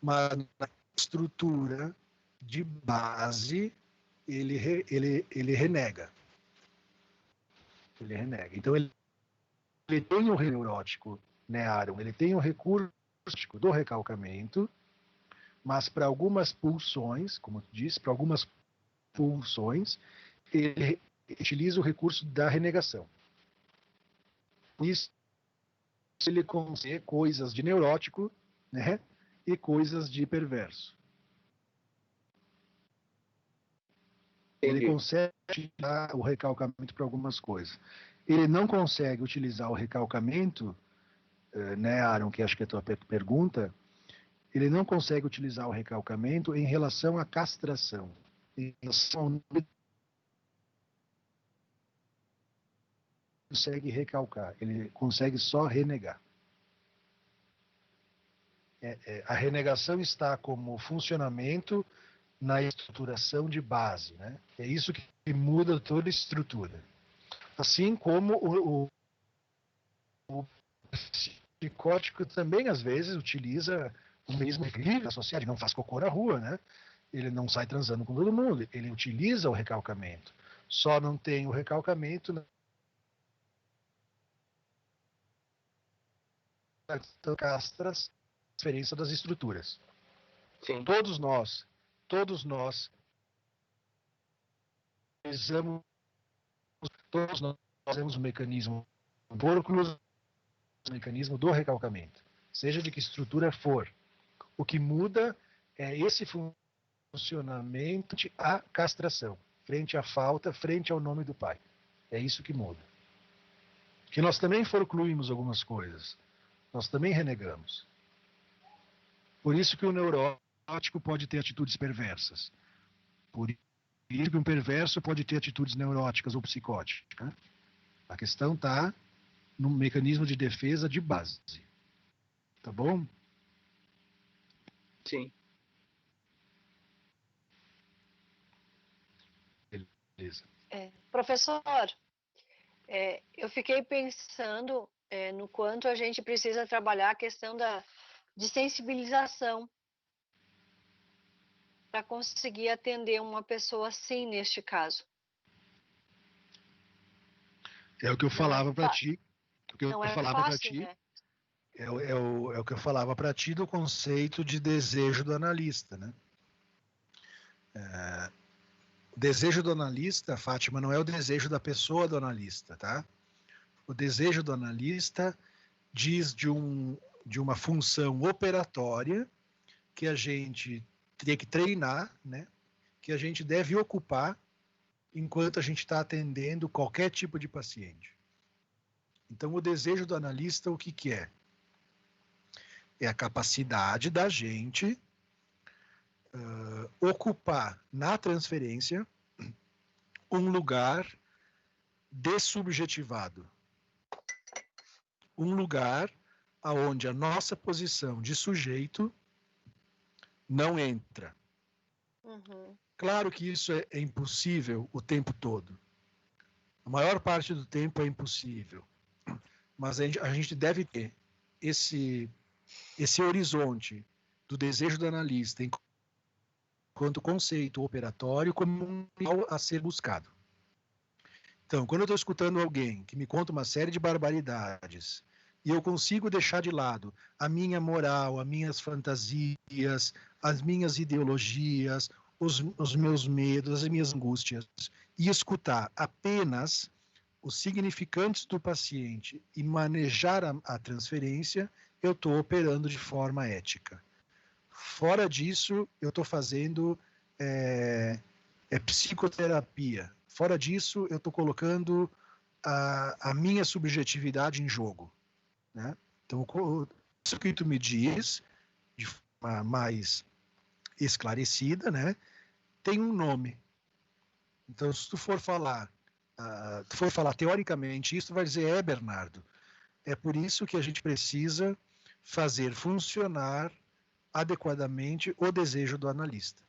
mas na estrutura de base ele renega. Ele renega. Então ele tem o neurótico, né, Aaron? Ele tem o recurso do recalcamento, mas para algumas pulsões, como eu disse, para algumas pulsões, ele utiliza o recurso da renegação. Isso ele consegue coisas de neurótico, né, e coisas de perverso. Ele consegue utilizar o recalcamento para algumas coisas. Ele não consegue utilizar o recalcamento, né, Aaron, que acho que é a tua pergunta, ele não consegue utilizar o recalcamento em relação à castração. Em relação ao consegue recalcar, ele consegue só renegar. A renegação está como funcionamento na estruturação de base, né? É isso que muda toda a estrutura. Assim como o psicótico também, às vezes, utiliza o mesmo equilíbrio da sociedade, não faz cocô na rua, né? Ele não sai transando com todo mundo, ele utiliza o recalcamento. Só não tem o recalcamento na transferência das estruturas. Sim. Todos nós temos um mecanismo do recalcamento, seja de que estrutura for. O que muda é esse funcionamento à castração, frente à falta, frente ao nome do pai. É isso que muda. Que nós também forcluímos algumas coisas, nós também renegamos. Por isso que o neurótico pode ter atitudes perversas. Por isso que um perverso pode ter atitudes neuróticas ou psicóticas. A questão está no mecanismo de defesa de base. Tá bom? Sim. Beleza. Professor, eu fiquei pensando no quanto a gente precisa trabalhar a questão de sensibilização para conseguir atender uma pessoa assim, neste caso? É o que eu falava para ti. O que eu Não é falava para fácil, ti né? é o que eu falava para ti do conceito de desejo do analista, né? O desejo do analista, Fátima, não é o desejo da pessoa do analista, tá? O desejo do analista diz de uma função operatória que a gente teria que treinar, né? Que a gente deve ocupar enquanto a gente está atendendo qualquer tipo de paciente. Então, o desejo do analista, o que que é? É a capacidade da gente ocupar na transferência um lugar dessubjetivado. Um lugar aonde a nossa posição de sujeito não entra. Uhum. Claro que isso é impossível o tempo todo. A maior parte do tempo é impossível. Mas a gente deve ter esse horizonte do desejo do analista enquanto conceito operatório como um ideal a ser buscado. Então, quando eu estou escutando alguém que me conta uma série de barbaridades e eu consigo deixar de lado a minha moral, as minhas fantasias, as minhas ideologias, os meus medos, as minhas angústias, e escutar apenas os significantes do paciente e manejar a transferência, eu estou operando de forma ética. Fora disso, eu estou fazendo psicoterapia. Fora disso, eu estou colocando a minha subjetividade em jogo, né? Então, isso que tu me diz, de forma mais esclarecida, né, tem um nome. Então, se tu for falar teoricamente isso, tu vai dizer, Bernardo, é por isso que a gente precisa fazer funcionar adequadamente o desejo do analista,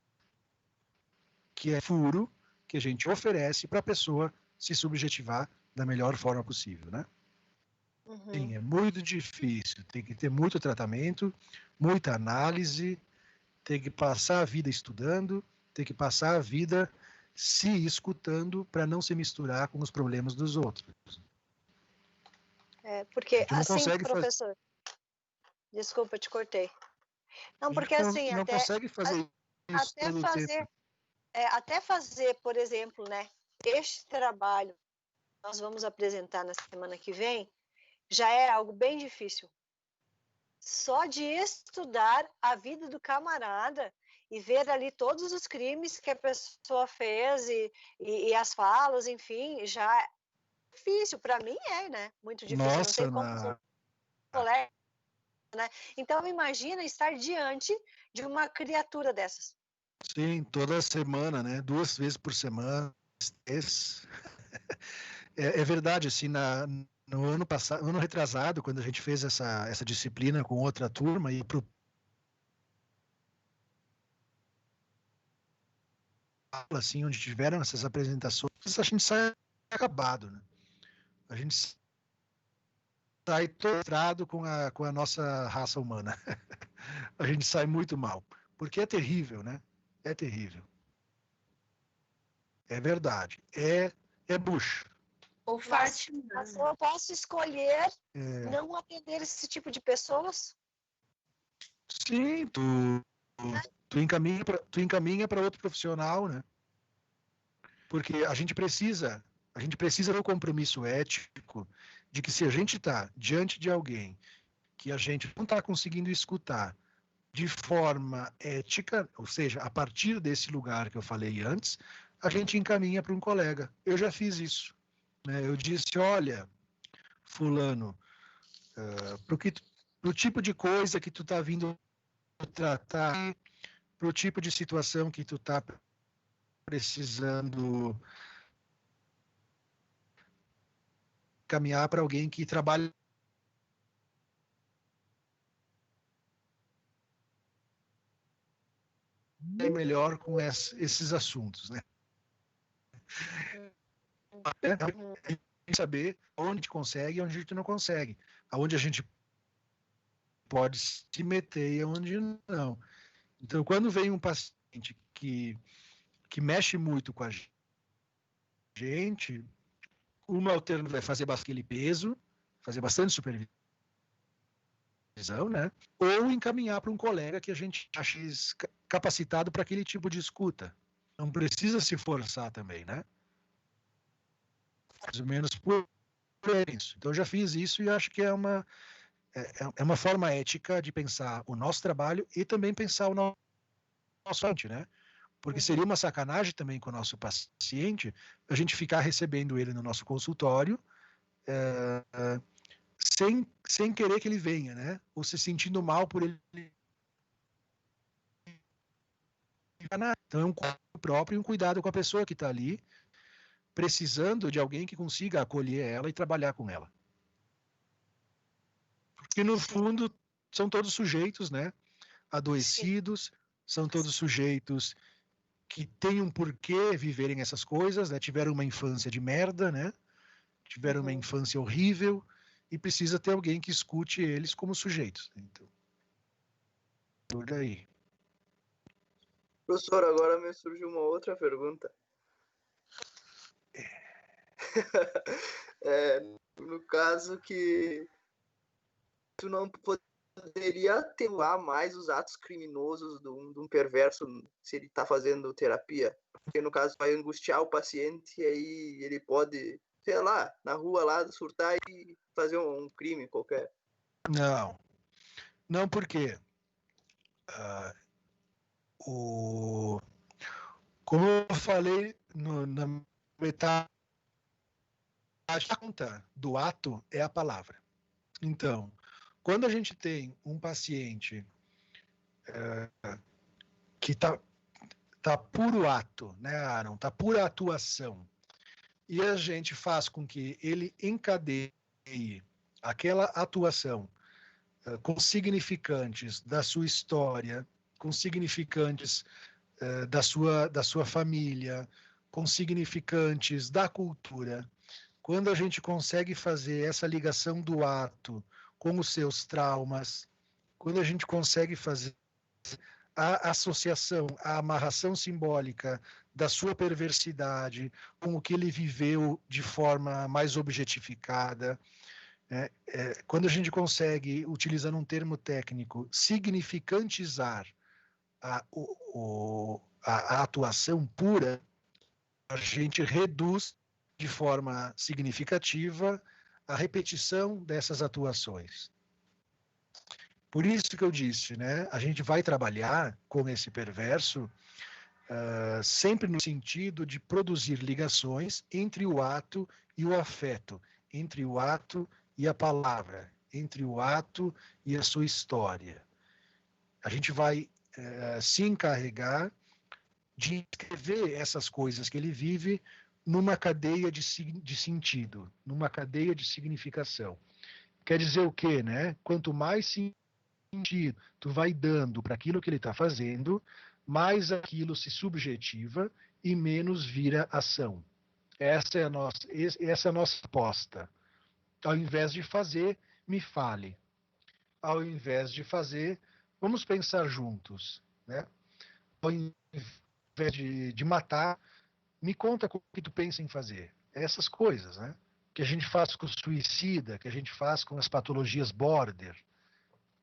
que é furo que a gente oferece para a pessoa se subjetivar da melhor forma possível, né? Uhum. Sim, é muito difícil, tem que ter muito tratamento, muita análise, tem que passar a vida estudando, tem que passar a vida se escutando para não se misturar com os problemas dos outros. Porque não assim, consegue professor, desculpa, te cortei. Não, porque não, assim, não consegue fazer isso até todo fazer, tempo. até fazer, por exemplo, né, este trabalho que nós vamos apresentar na semana que vem, já é algo bem difícil. Só de estudar a vida do camarada e ver ali todos os crimes que a pessoa fez e as falas, enfim, já é difícil. Para mim né? Muito difícil. Nossa, não sei como os colegas, né? Então, imagina estar diante de uma criatura dessas. Sim, toda semana, né? 2 vezes por semana. É verdade, assim, no ano passado, ano retrasado, quando a gente fez essa disciplina com outra turma e assim, onde tiveram essas apresentações, a gente sai acabado, né? A gente sai torturado com a nossa raça humana. A gente sai muito mal, porque é terrível, né? É terrível. É verdade. É bucho. Ô, Fátima. Mas eu posso escolher não atender esse tipo de pessoas? Sim, tu encaminha para outro profissional, né? Porque a gente precisa do compromisso ético de que se a gente está diante de alguém que a gente não está conseguindo escutar de forma ética, ou seja, a partir desse lugar que eu falei antes, a gente encaminha para um colega. Eu já fiz isso, né? Eu disse, olha, fulano, pro tipo de coisa que tu está vindo tratar, pro tipo de situação que tu está precisando caminhar para alguém que trabalha melhor com esses assuntos, né? Saber onde consegue e onde a gente não consegue, aonde a gente pode se meter e onde não. Então, quando vem um paciente que mexe muito com a gente, uma alternativa é fazer aquele peso, fazer bastante supervisão, né? Ou encaminhar para um colega que a gente ache capacitado para aquele tipo de escuta. Não precisa se forçar também, né? Mais ou menos por isso. Então, eu já fiz isso e acho que é uma forma ética de pensar o nosso trabalho e também pensar o nosso paciente, né? Porque seria uma sacanagem também com o nosso paciente a gente ficar recebendo ele no nosso consultório sem querer que ele venha, né? Ou se sentindo mal por ele. Então, é um cuidado próprio e um cuidado com a pessoa que está ali, precisando de alguém que consiga acolher ela e trabalhar com ela. Porque, no fundo, são todos sujeitos, né? Adoecidos, são todos sujeitos que têm um porquê viverem essas coisas, né? Tiveram uma infância de merda, né? Tiveram uma infância horrível e precisa ter alguém que escute eles como sujeitos. Então, por aí. Professor, agora me surgiu uma outra pergunta. No caso que tu não poderia atenuar mais os atos criminosos de um perverso se ele está fazendo terapia? Porque no caso vai angustiar o paciente e aí ele pode, sei lá, na rua lá surtar e fazer um crime qualquer. Não porque como eu falei na metade do ato é a palavra. Então, quando a gente tem um paciente que tá puro ato, né, Aaron? Tá pura atuação. E a gente faz com que ele encadeie aquela atuação com significantes da sua história, com significantes da sua família, com significantes da cultura. Quando a gente consegue fazer essa ligação do ato com os seus traumas, quando a gente consegue fazer a associação, a amarração simbólica da sua perversidade com o que ele viveu de forma mais objetificada, quando a gente consegue, utilizando um termo técnico, significantizar a atuação pura, a gente reduz de forma significativa a repetição dessas atuações. Por isso que eu disse, né? A gente vai trabalhar com esse perverso sempre no sentido de produzir ligações entre o ato e o afeto, entre o ato e a palavra, entre o ato e a sua história. A gente vai se encarregar de escrever essas coisas que ele vive numa cadeia de sentido, numa cadeia de significação. Quer dizer o quê, né? Quanto mais sentido tu vai dando para aquilo que ele está fazendo, mais aquilo se subjetiva e menos vira ação. Essa é a nossa aposta. Ao invés de fazer, me fale. Ao invés de fazer, vamos pensar juntos, né? Ao invés de matar, me conta o que tu pensa em fazer. Essas coisas, né? Que a gente faz com o suicida, que a gente faz com as patologias border,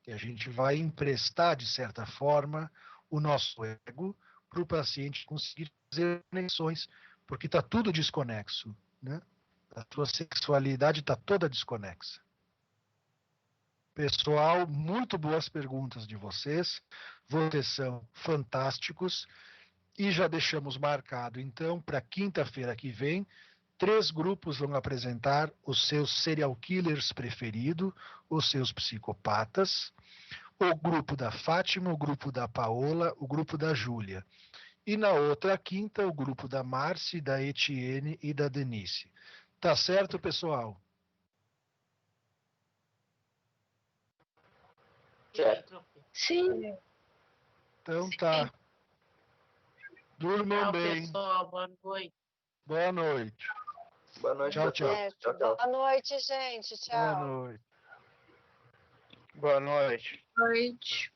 que a gente vai emprestar, de certa forma, o nosso ego para o paciente conseguir fazer conexões, porque está tudo desconexo, né? A tua sexualidade está toda desconexa. Pessoal, muito boas perguntas de vocês. Vocês são fantásticos. E já deixamos marcado, então, para quinta-feira que vem, 3 grupos vão apresentar os seus serial killers preferidos, os seus psicopatas, o grupo da Fátima, o grupo da Paola, o grupo da Júlia. E na outra quinta, o grupo da Márcia, da Etienne e da Denise. Tá certo, pessoal? Certo. Sim. Então tá. Durmam bem. Pessoal, boa noite. Boa noite. Boa noite. Tchau, tchau. Tchau, tchau. Boa noite, gente. Tchau. Boa noite. Boa noite. Noite.